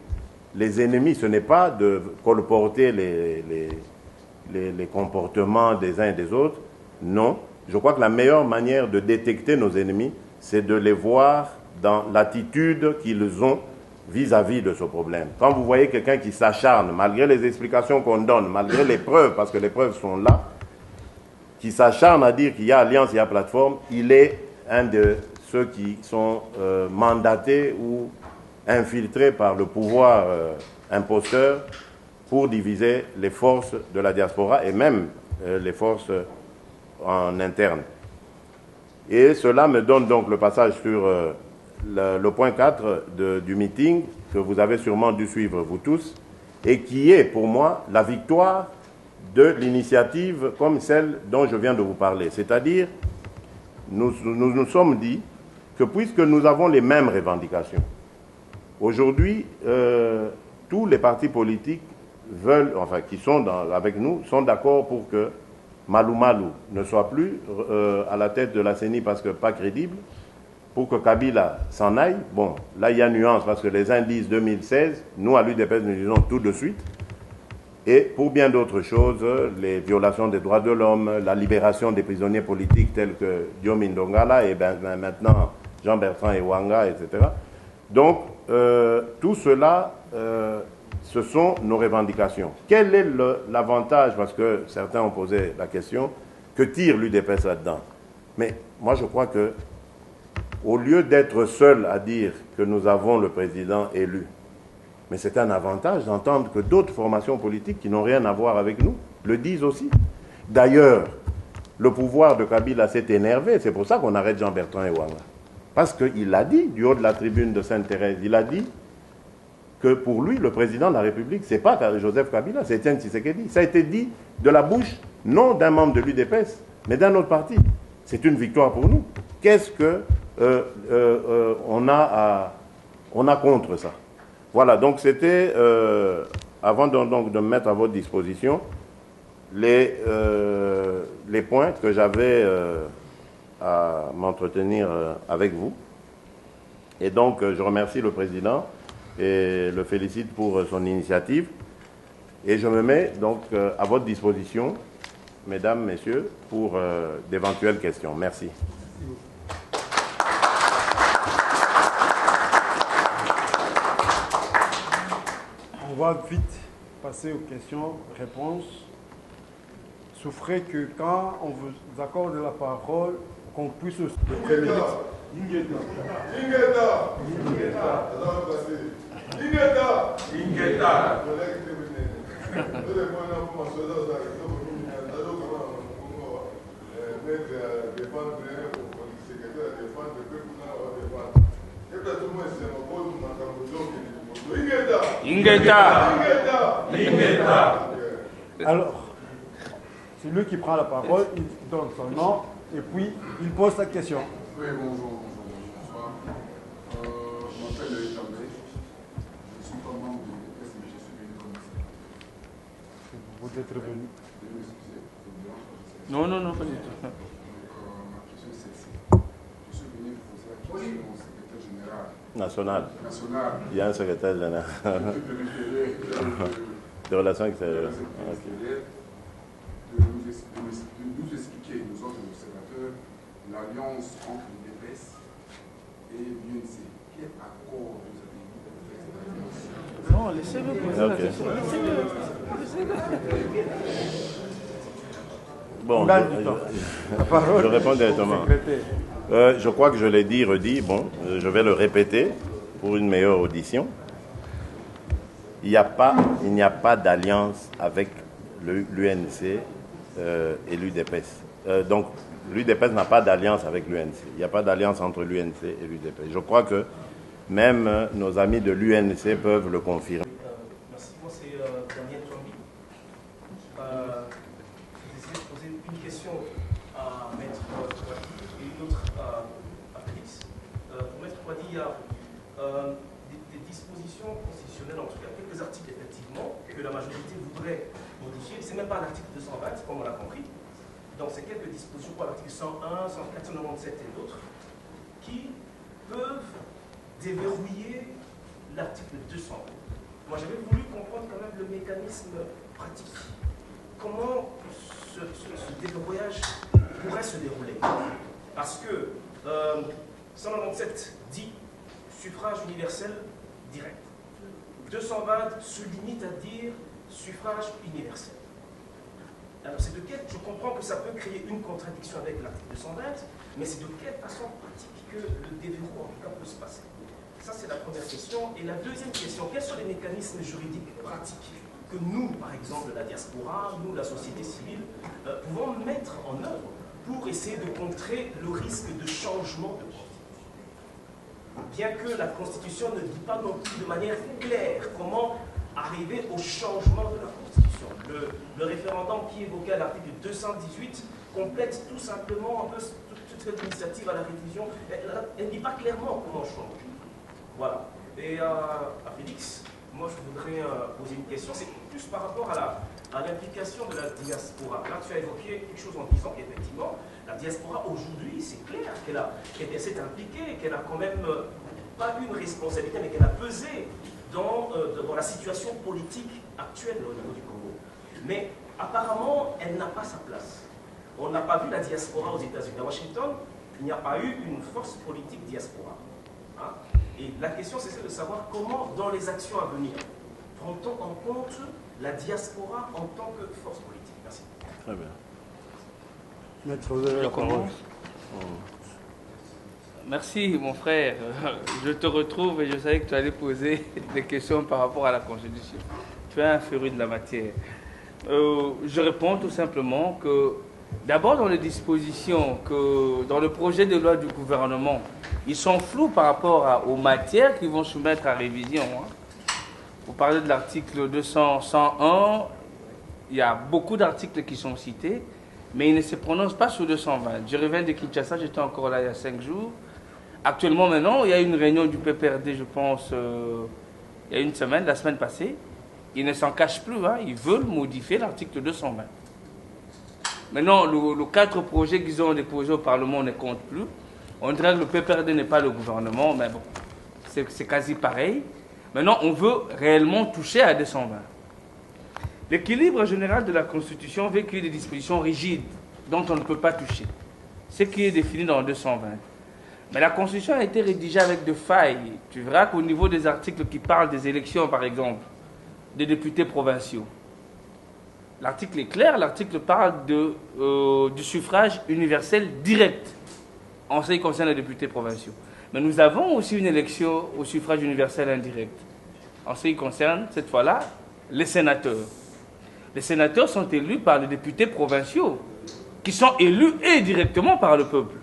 les ennemis, ce n'est pas de colporter les comportements des uns et des autres. Non. Je crois que la meilleure manière de détecter nos ennemis, c'est de les voir dans l'attitude qu'ils ont vis-à-vis de ce problème. Quand vous voyez quelqu'un qui s'acharne, malgré les explications qu'on donne, malgré les preuves, parce que les preuves sont là, qui s'acharne à dire qu'il y a alliance, il y a plateforme, il est un de ceux qui sont mandatés ou infiltrés par le pouvoir imposteur pour diviser les forces de la diaspora et même les forces en interne. Et cela me donne donc le passage sur le point 4 du meeting que vous avez sûrement dû suivre vous tous, et qui est pour moi la victoire de l'initiative comme celle dont je viens de vous parler. C'est-à-dire, nous sommes dit que puisque nous avons les mêmes revendications, aujourd'hui, tous les partis politiques veulent, enfin qui sont avec nous, sont d'accord pour que Malou Malou ne soit plus à la tête de la CENI parce que pas crédible, pour que Kabila s'en aille. Bon, là il y a nuance parce que les uns disent 2016, nous à l'UDPS nous disons tout de suite. Et pour bien d'autres choses, les violations des droits de l'homme, la libération des prisonniers politiques tels que Diomi Ndongala et maintenant Jean-Bertrand Ewanga, etc. Donc, tout cela, ce sont nos revendications. Quel est l'avantage, parce que certains ont posé la question, que tire l'UDPS là-dedans? Mais moi, je crois que, au lieu d'être seul à dire que nous avons le président élu, mais c'est un avantage d'entendre que d'autres formations politiques qui n'ont rien à voir avec nous le disent aussi. D'ailleurs, le pouvoir de Kabila s'est énervé, c'est pour ça qu'on arrête Jean-Bertrand Ewanga. Parce qu'il l'a dit, du haut de la tribune de Sainte-Thérèse, il a dit que pour lui, le président de la République, ce n'est pas Joseph Kabila, c'est Étienne Tshisekedi. Ça a été dit de la bouche, non d'un membre de l'UDPS, mais d'un autre parti. C'est une victoire pour nous. Qu'est-ce qu'on a contre ça? Voilà, donc c'était, avant donc de me mettre à votre disposition, les points que j'avais à m'entretenir avec vous. Et donc, je remercie le président et le félicite pour son initiative. Et je me mets donc à votre disposition, mesdames, messieurs, pour d'éventuelles questions. Merci. On va vite passer aux questions-réponses. Souffrez que quand on vous accorde la parole, qu'on puisse le préméditer. Alors, c'est lui qui prend la parole, il donne son nom et puis il pose sa question. Oui, bonjour. Je m'appelle Etambe. Je ne suis pas membre de l'UDPS, mais je suis venu comme pour être venu. Non, non, non, pas du tout. Ma question est celle-ci. Je suis venu vous poser la question au secrétaire général National. national. Il y a un secrétaire général. De relations extérieures. Ok. De nous expliquer, nous autres observateurs, l'alliance entre l'UDPS et l'UNC. Quel accord vous avez eu pour faire cette alliance? Non, laissez-le poser la question. Laissez-le. Bon, je réponds directement. Je crois que je l'ai dit, redit. Bon, je vais le répéter pour une meilleure audition. Il n'y a pas d'alliance avec l'UNC et l'UDPS. Donc, l'UDPS n'a pas d'alliance avec l'UNC. Il n'y a pas d'alliance entre l'UNC et l'UDPS. Je crois que même nos amis de l'UNC peuvent le confirmer. Merci, moi c'est Daniel Tombi. J'ai décidé de poser une question à Maître Kouadi et une autre à Félix. Pour Maître Kouadi, il y a des dispositions constitutionnelles, en tout cas quelques articles effectivement, que la majorité voudrait modifier. Ce n'est même pas l'article 220, comme on l'a compris. Donc c'est quelques dispositions, pour l'article 101, 104, 197 et d'autres, qui peuvent déverrouiller l'article 200. Moi, j'avais voulu comprendre quand même le mécanisme pratique. Comment ce déverrouillage pourrait se dérouler? Parce que 197 dit suffrage universel direct. 220 se limite à dire suffrage universel. Alors, c'est de quelle, je comprends que ça peut créer une contradiction avec l'article 220, mais c'est de quelle façon pratique que le déverrou en tout cas peut se passer? Ça, c'est la première question. Et la deuxième question, quels sont les mécanismes juridiques pratiques que nous, par exemple, la diaspora, nous, la société civile, pouvons mettre en œuvre pour essayer de contrer le risque de changement de Constitution? Bien que la Constitution ne dit pas non plus de manière claire comment arriver au changement de la Constitution. Le référendum qui évoquait à l'article 218 complète tout simplement un peu toute cette initiative à la révision. Elle ne dit pas clairement comment changer. Voilà. Et à Félix, moi je voudrais poser une question, c'est plus par rapport à l'implication de la diaspora. Là tu as évoqué quelque chose en disant qu'effectivement, la diaspora aujourd'hui, c'est clair qu'elle s'est impliquée, qu'elle a quand même pas une responsabilité, mais qu'elle a pesé dans la situation politique actuelle au niveau du Congo. Mais apparemment, elle n'a pas sa place. On n'a pas vu la diaspora aux États-Unis. À Washington, il n'y a pas eu une force politique diaspora. Hein? Et la question, c'est de savoir comment, dans les actions à venir, prend-on en compte la diaspora en tant que force politique? Merci. Très bien. Maître, vous avez la parole. Merci, mon frère. Je te retrouve et je savais que tu allais poser des questions par rapport à la Constitution. Tu es un féru de la matière. Je réponds tout simplement que, d'abord dans les dispositions, que dans le projet de loi du gouvernement, ils sont flous par rapport aux matières qu'ils vont soumettre à révision. Hein. Vous parlez de l'article 200, 101, il y a beaucoup d'articles qui sont cités, mais ils ne se prononcent pas sur 220. Je reviens de Kinshasa, j'étais encore là il y a 5 jours. Actuellement, maintenant, il y a une réunion du PPRD, je pense, il y a une semaine, la semaine passée. Ils ne s'en cachent plus, hein. Ils veulent modifier l'article 220. Maintenant, les 4 projets qu'ils ont déposés au Parlement ne comptent plus. On dirait que le PPRD n'est pas le gouvernement, mais bon, c'est quasi pareil. Maintenant, on veut réellement toucher à 220. L'équilibre général de la Constitution veut qu'il y ait des dispositions rigides dont on ne peut pas toucher. Ce qui est défini dans 220. Mais la Constitution a été rédigée avec des failles. Tu verras qu'au niveau des articles qui parlent des élections, par exemple, des députés provinciaux, l'article est clair, l'article parle du suffrage universel direct en ce qui concerne les députés provinciaux. Mais nous avons aussi une élection au suffrage universel indirect en ce qui concerne, cette fois-là, les sénateurs. Les sénateurs sont élus par les députés provinciaux, qui sont élus et directement par le peuple.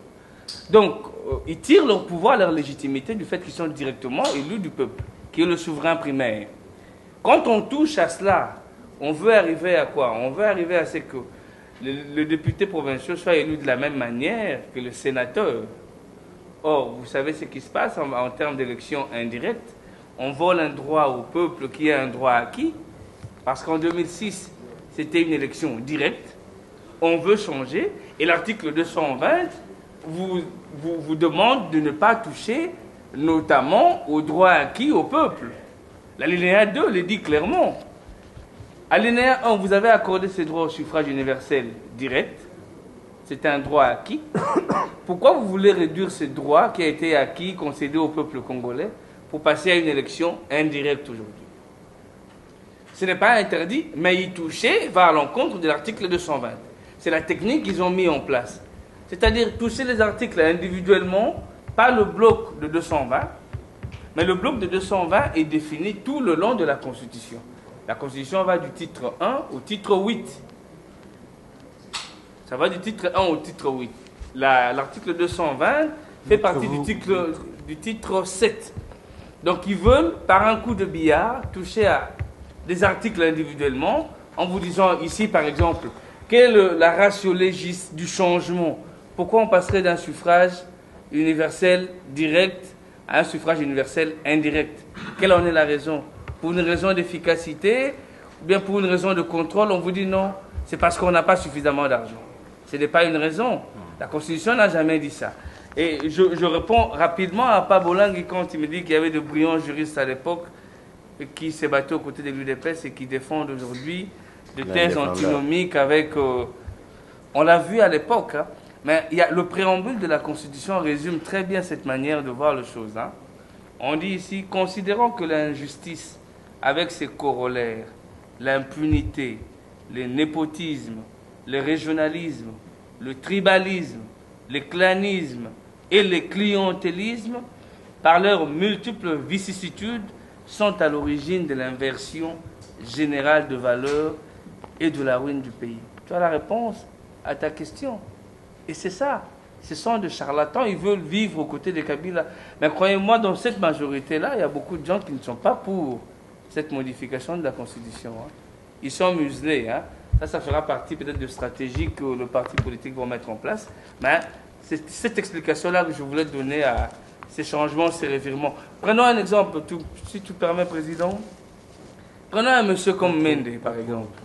Donc, ils tirent leur pouvoir, leur légitimité du fait qu'ils sont directement élus du peuple, qui est le souverain primaire. Quand on touche à cela, on veut arriver à quoi? On veut arriver à ce que le député provincial soit élu de la même manière que le sénateur. Or, vous savez ce qui se passe en termes d'élection indirecte. On vole un droit au peuple qui est un droit acquis, parce qu'en 2006, c'était une élection directe. On veut changer. Et l'article 220 vous demande de ne pas toucher notamment aux droits acquis au peuple. L'alinéa 2 le dit clairement. Alinéa 1, vous avez accordé ce droit au suffrage universel direct. C'est un droit acquis. Pourquoi vous voulez réduire ce droit qui a été acquis, concédé au peuple congolais, pour passer à une élection indirecte aujourd'hui? Ce n'est pas interdit, mais y toucher va à l'encontre de l'article 220. C'est la technique qu'ils ont mis en place. C'est-à-dire toucher les articles individuellement, pas le bloc de 220, mais le bloc de 220 est défini tout le long de la Constitution. La Constitution va du titre 1 au titre 8. Ça va du titre 1 au titre 8. L'article 220 fait partie du titre 7. Donc ils veulent, par un coup de billard, toucher à des articles individuellement, en vous disant ici, par exemple, quelle est la ratio legis du changement? Pourquoi on passerait d'un suffrage universel direct à un suffrage universel indirect? Quelle en est la raison? Pour une raison d'efficacité ou bien pour une raison de contrôle? On vous dit non, c'est parce qu'on n'a pas suffisamment d'argent. Ce n'est pas une raison. La Constitution n'a jamais dit ça. Et je réponds rapidement à Pabolangui quand il me dit qu'il y avait de brillants juristes à l'époque qui s'est battu aux côtés de l'UDPS et qui défendent aujourd'hui de thèses antinomiques avec... on l'a vu à l'époque, hein, mais le préambule de la Constitution résume très bien cette manière de voir les choses. Hein. On dit ici, considérant que l'injustice, avec ses corollaires, l'impunité, le népotisme, le régionalisme, le tribalisme, le clanisme et le clientélisme, par leurs multiples vicissitudes, sont à l'origine de l'inversion générale de valeurs et de la ruine du pays. Tu as la réponse à ta question. Et c'est ça. Ce sont des charlatans, ils veulent vivre aux côtés de Kabila. Mais croyez-moi, dans cette majorité-là, il y a beaucoup de gens qui ne sont pas pour cette modification de la Constitution. Hein. Ils sont muselés. Hein. Ça fera partie peut-être de stratégies que le parti politique va mettre en place. Mais c'est cette explication-là que je voulais donner à ces changements, ces revirements. Prenons un exemple, si tu permets, Président. Prenons un monsieur comme Mende, par exemple.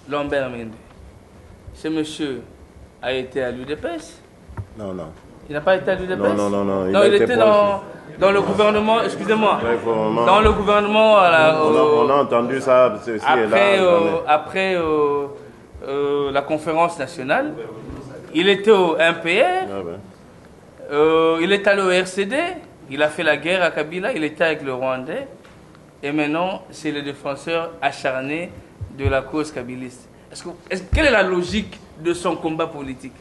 Lambert Mende. Ce monsieur a été à l'UDPS. Non. Il n'a pas été à l'UDPS? Non. Il était dans le gouvernement, excusez-moi. Dans le gouvernement... on a entendu ça ceci après, et là. Après la conférence nationale, il était au MPR, il est allé au RCD, il a fait la guerre à Kabila, il était avec le Rwandais, et maintenant, c'est le défenseur acharné de la cause kabiliste. Quelle est la logique de son combat politique?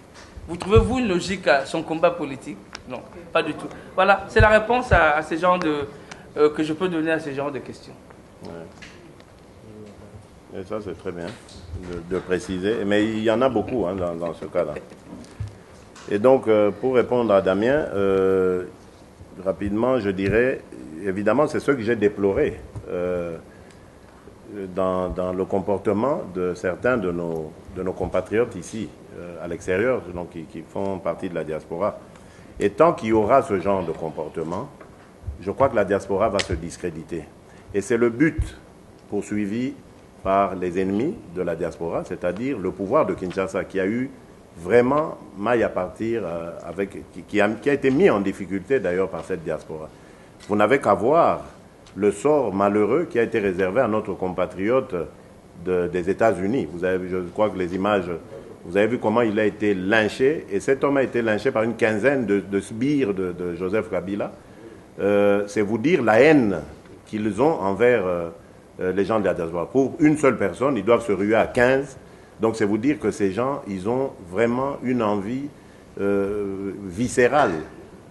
Vous trouvez-vous une logique à son combat politique? Non, pas du tout. Voilà, c'est la réponse à ces genres que je peux donner à ces genres de questions. Ouais. Et ça, c'est très bien de préciser. Mais il y en a beaucoup hein, dans ce cas-là. Et donc, pour répondre à Damien, rapidement, je dirais, évidemment, c'est ce que j'ai déploré dans le comportement de certains de nos compatriotes ici, à l'extérieur, donc qui font partie de la diaspora. Et tant qu'il y aura ce genre de comportement, je crois que la diaspora va se discréditer. Et c'est le but poursuivi par les ennemis de la diaspora, c'est-à-dire le pouvoir de Kinshasa, qui a eu vraiment maille à partir, qui a été mis en difficulté d'ailleurs par cette diaspora. Vous n'avez qu'à voir le sort malheureux qui a été réservé à notre compatriote des États-Unis. Je crois que les images, vous avez vu comment il a été lynché, et cet homme a été lynché par une quinzaine de sbires de Joseph Kabila. C'est vous dire la haine qu'ils ont envers les gens de la diaspora. Pour une seule personne, ils doivent se ruer à 15. Donc c'est vous dire que ces gens, ils ont vraiment une envie viscérale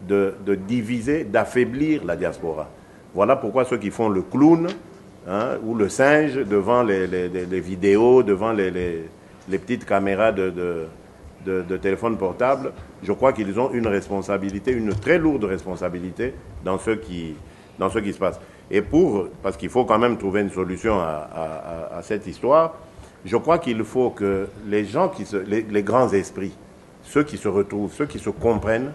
de diviser, d'affaiblir la diaspora. Voilà pourquoi ceux qui font le clown ou le singe devant les vidéos, devant les petites caméras de téléphone portable, je crois qu'ils ont une responsabilité, une très lourde responsabilité dans ce qui se passe. Et parce qu'il faut quand même trouver une solution à cette histoire, je crois qu'il faut que les gens, les grands esprits, ceux qui se retrouvent, ceux qui se comprennent,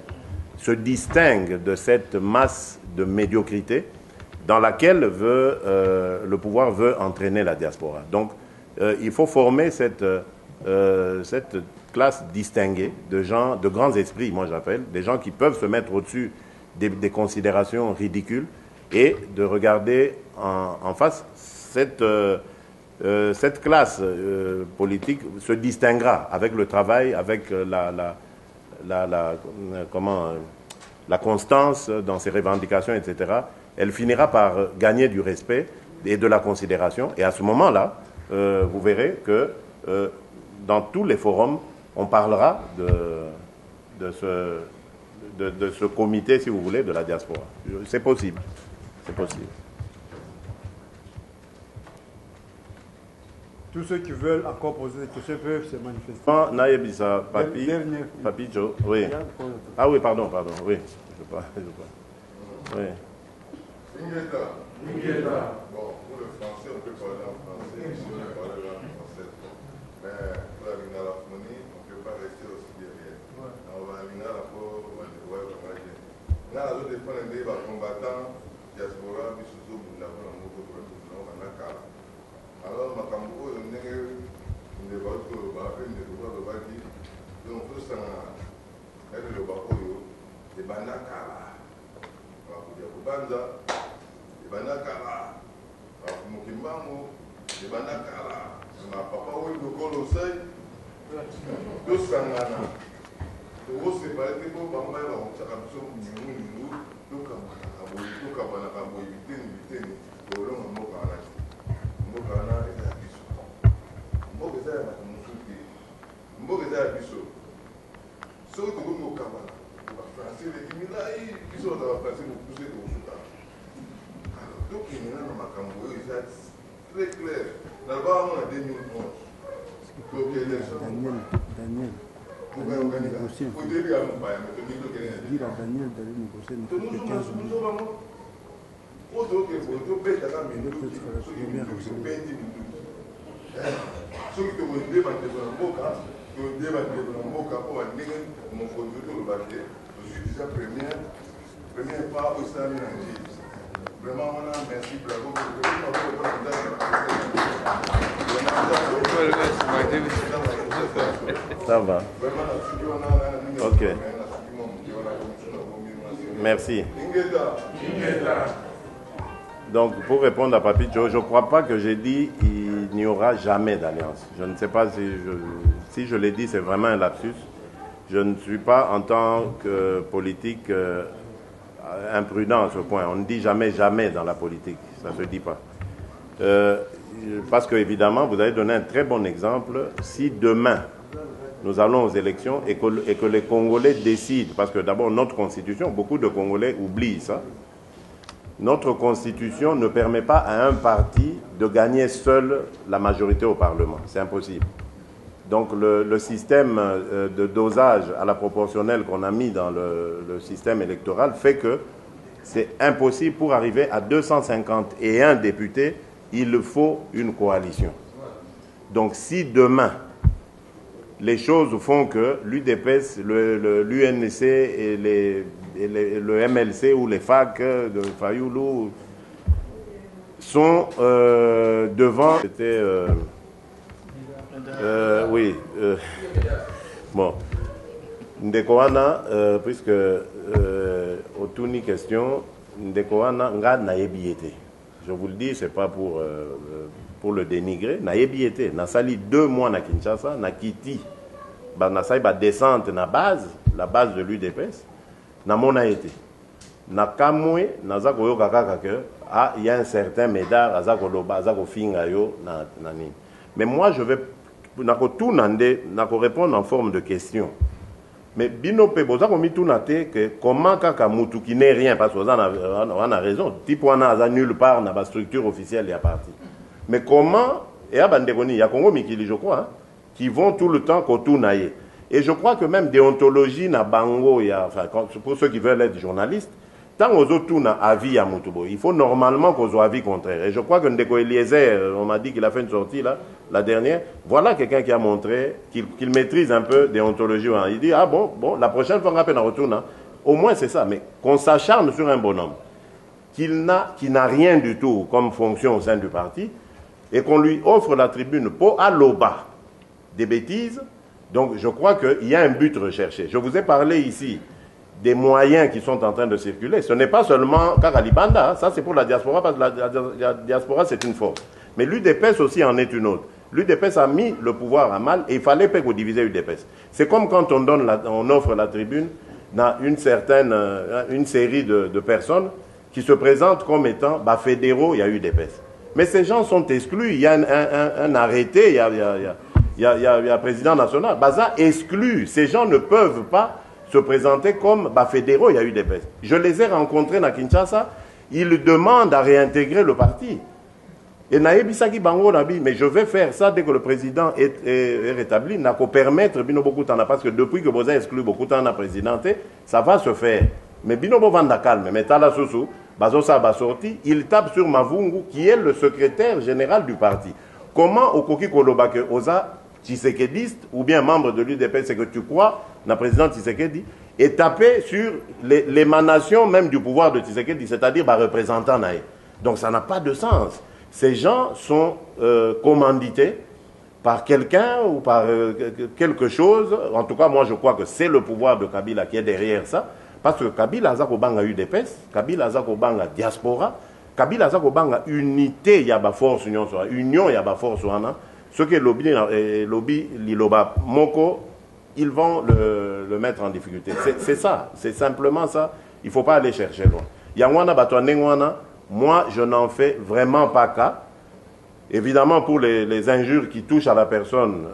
se distinguent de cette masse de médiocrité dans laquelle le pouvoir veut entraîner la diaspora. Donc, il faut former cette classe distinguée de gens, de grands esprits, moi j'appelle, des gens qui peuvent se mettre au-dessus des considérations ridicules et de regarder en face cette classe politique se distinguera avec le travail, avec la constance dans ses revendications, etc. Elle finira par gagner du respect et de la considération. Et à ce moment-là, vous verrez que dans tous les forums, on parlera de ce comité, si vous voulez, de la diaspora. C'est possible. C'est possible. Tous ceux qui veulent encore poser des questions peuvent se manifester. Non, Naïbissa, Papi Joe, oui. Ah oui, pardon, oui. Je pas. Oui. Bon, pour le français, on peut parler en français, ici on peut parler en français. Mais pour la lingala-phonie, on ne peut pas rester aussi derrière. On va lingala-phonie, on va le voir, on va dire. Là, la zone de prendre des combattants, diaspora, Bissouzo, Boulavo, on va faire. Alors, ma cambo, on est une débat que l'on va faire, une débat que l'on va dire. Donc, tout ça, elle est le bakoyo, et banakala. On va vous dire, Banza. Banakala, Mokimbango, Banakala, ma papa oui le col au seuil, deux sangana. Le gros c'est pas été pour Bamba, on s'est absolument nous, tout comme on a évité, pour le moment, Mokana est à Bissou. Mokana est à Moussouti. Mokana est à Bissou. Sauf que nous, Mokana, français, les Kimila, ils sont dans la place, nous pousser au Soudan. Donc, il y a un macambo, c'est très clair. D'abord, on a 2011. Donc, l'élection. Daniel. Pour négocier. Au début, on va dire à Daniel d'aller négocier une coupe de 15 minutes. Première part au sein de l'Angélie. Vraiment, merci, bravo. Ça va. Ok. Merci. Donc, pour répondre à Papi Joe, je ne crois pas que j'ai dit il n'y aura jamais d'alliance. Je ne sais pas si je l'ai dit, c'est vraiment un lapsus. Je ne suis pas, en tant que politique, imprudent à ce point. On ne dit jamais dans la politique. Ça ne se dit pas. Parce qu'évidemment, vous avez donné un très bon exemple. Si demain, nous allons aux élections et que les Congolais décident, parce que d'abord, notre Constitution, beaucoup de Congolais oublient ça, notre Constitution ne permet pas à un parti de gagner seul la majorité au Parlement. C'est impossible. Donc le système de dosage à la proportionnelle qu'on a mis dans le système électoral fait que c'est impossible. Pour arriver à 251 députés, il faut une coalition. Donc si demain, les choses font que l'UDPS, l'UNC et le MLC ou les FAC de Fayoulou sont devant... C'était... oui. Bon. Ndekoana, puisque au tout ni question, Ndekoana nga naebiété. Je vous le dis, c'est pas pour le dénigrer. Naebiété. Na sali 2 mois na Kinshasa, na Kiti. Ba na sali ba descente na base, la base de l'UDPS. Na mona été. Na kamwe na za koyoka kaka que il y a un certain médard azako loba azako finga yo na nini. Mais moi je vais nako répondre en forme de question. Mais bino pe boza ko mitunate que comment kaka mutu qui n'est rien parce qu'on a raison. Type wana aza nulle part na ba structure officielle ya parti. Mais comment et à bandekoni ya Congo Mikili je crois hein, qui vont tout le temps kotunaye. Et je crois que même déontologie na bango ya enfin pour ceux qui veulent être journalistes, tant aux autres na avis à Mutubo, il faut normalement qu'on soit avis contraire. Et je crois que Ndeko Eliezer, on m'a dit qu'il a fait une sortie là, la dernière. Voilà quelqu'un qui a montré qu'il maîtrise un peu déontologie. Il dit ah bon, la prochaine fois on rappelle en retour, au moins c'est ça. Mais qu'on s'acharne sur un bonhomme qui n'a rien du tout comme fonction au sein du parti, et qu'on lui offre la tribune pour aloba des bêtises, donc je crois qu'il y a un but recherché. Je vous ai parlé ici des moyens qui sont en train de circuler. Ce n'est pas seulement Karalibanda, ça c'est pour la diaspora, parce que la diaspora c'est une force. Mais l'UDPS aussi en est une autre. L'UDPS a mis le pouvoir à mal et il fallait pas qu'on divise l'UDPS. C'est comme quand on offre la tribune dans une série de personnes qui se présentent comme étant fédéraux, il y a UDPS. Mais ces gens sont exclus, il y a un arrêté, il y a un président national. Ça exclut, ces gens ne peuvent pas se présenter comme fédéraux, il y a UDPS. Je les ai rencontrés à Kinshasa, ils demandent à réintégrer le parti. Et Naïbisaki Bango Nabi, mais je vais faire ça dès que le président est rétabli, n'a qu'à permettre Bino beaucoup de temps, parce que depuis que vous avez exclu beaucoup de temps la présidente, ça va se faire. Mais Bino Bovanda calme, mais Tala Sousou, Bazosa Basorti, il tape sur Mavungu, qui est le secrétaire général du parti. Comment Okoki Kolobake Oza, Tshisekediste, ou bien membre de l'UDP, c'est que tu crois, la présidente Tshisekedi, est tapé sur l'émanation même du pouvoir de Tshisekedi, c'est-à-dire représentant Naï. Donc ça n'a pas de sens. Ces gens sont commandités par quelqu'un ou par quelque chose. En tout cas, moi, je crois que c'est le pouvoir de Kabila qui est derrière ça. Parce que Kabila a Zakobanga UDPS, Kabila a Zakobanga diaspora, Kabila a Zakobanga unité, il y a ma force, union, il y a ma force. Ce qui est lobby, Liloba, Moko, ils vont le mettre en difficulté. C'est ça, c'est simplement ça. Il ne faut pas aller chercher loin. Yangwana Batouanengwana, moi, je n'en fais vraiment pas cas. Évidemment, pour les injures qui touchent à la personne,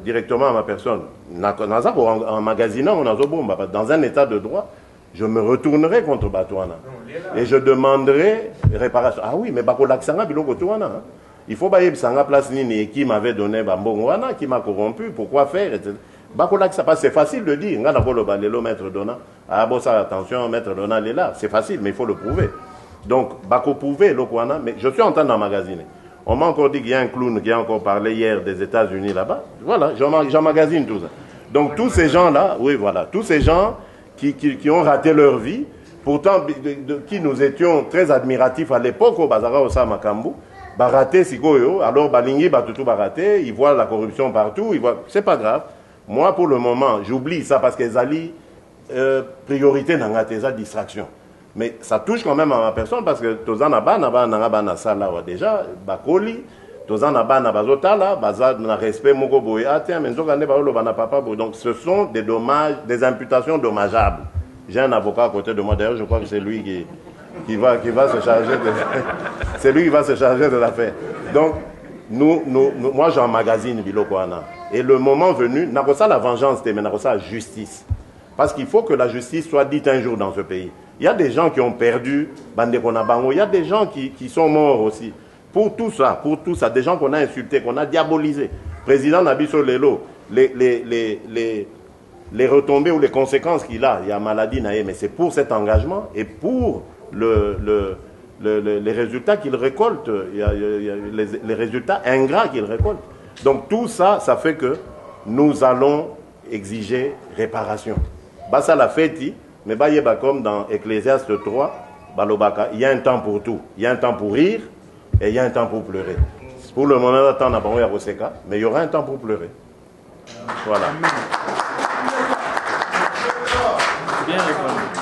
directement à ma personne, en magasinant, dans un état de droit, je me retournerai contre Batouana. Et je demanderai réparation. Ah oui, mais Bakolaksanga Biloko Touana. Il faut que Sanga place Nini qui m'avait donné Bambongwana, qui m'a corrompu, pourquoi faire, etc. C'est facile de dire, maître Dona, ah bon, ça, attention, maître Dona, il est là. C'est facile, mais il faut le prouver. Donc, Bako prouver, mais je suis en train d'emmagasiner. On m'a encore dit qu'il y a un clown qui a encore parlé hier des États-Unis là-bas. Voilà, j'emmagasine tout ça. Donc, tous ces gens-là, oui, voilà, tous ces gens qui ont raté leur vie, pourtant, qui nous étions très admiratifs à l'époque au Bazara Osama Kambu, raté Sikoyo, alors Balingi, Batutu raté, ils voient la corruption partout, c'est pas grave. Moi, pour le moment, j'oublie ça parce que Zali, priorité dans la distraction. Mais ça touche quand même à ma personne parce que Tozanaba, Naba, Sala, déjà, Bakoli, Tozanaba, Nabazotala, Bazad, na respect, Moko Boye, ah tiens, mais papa. Donc ce sont des dommages, des imputations dommageables. J'ai un avocat à côté de moi, d'ailleurs, je crois que c'est lui qui va se charger de c'est lui qui va se charger de l'affaire. Donc, moi j'emmagasine Bilokwana. Et le moment venu, n'a pas ça la vengeance, mais n'a pas ça la justice. Parce qu'il faut que la justice soit dite un jour dans ce pays. Il y a des gens qui ont perdu Bandekonabango, il y a des gens qui sont morts aussi. Pour tout ça, des gens qu'on a insultés, qu'on a diabolisés. Président Nabiso Lelo, les retombées ou les conséquences qu'il a, il y a maladie, mais c'est pour cet engagement et pour les résultats qu'il récolte, il y a les résultats ingrats qu'il récolte. Donc tout ça, ça fait que nous allons exiger réparation. Ça la fête, mais comme dans Ecclésiaste 3, il y a un temps pour tout. Il y a un temps pour rire et il y a un temps pour pleurer. Pour le moment, on n'a pas eu à Roseka, mais il y aura un temps pour pleurer. Voilà. Bien répondu.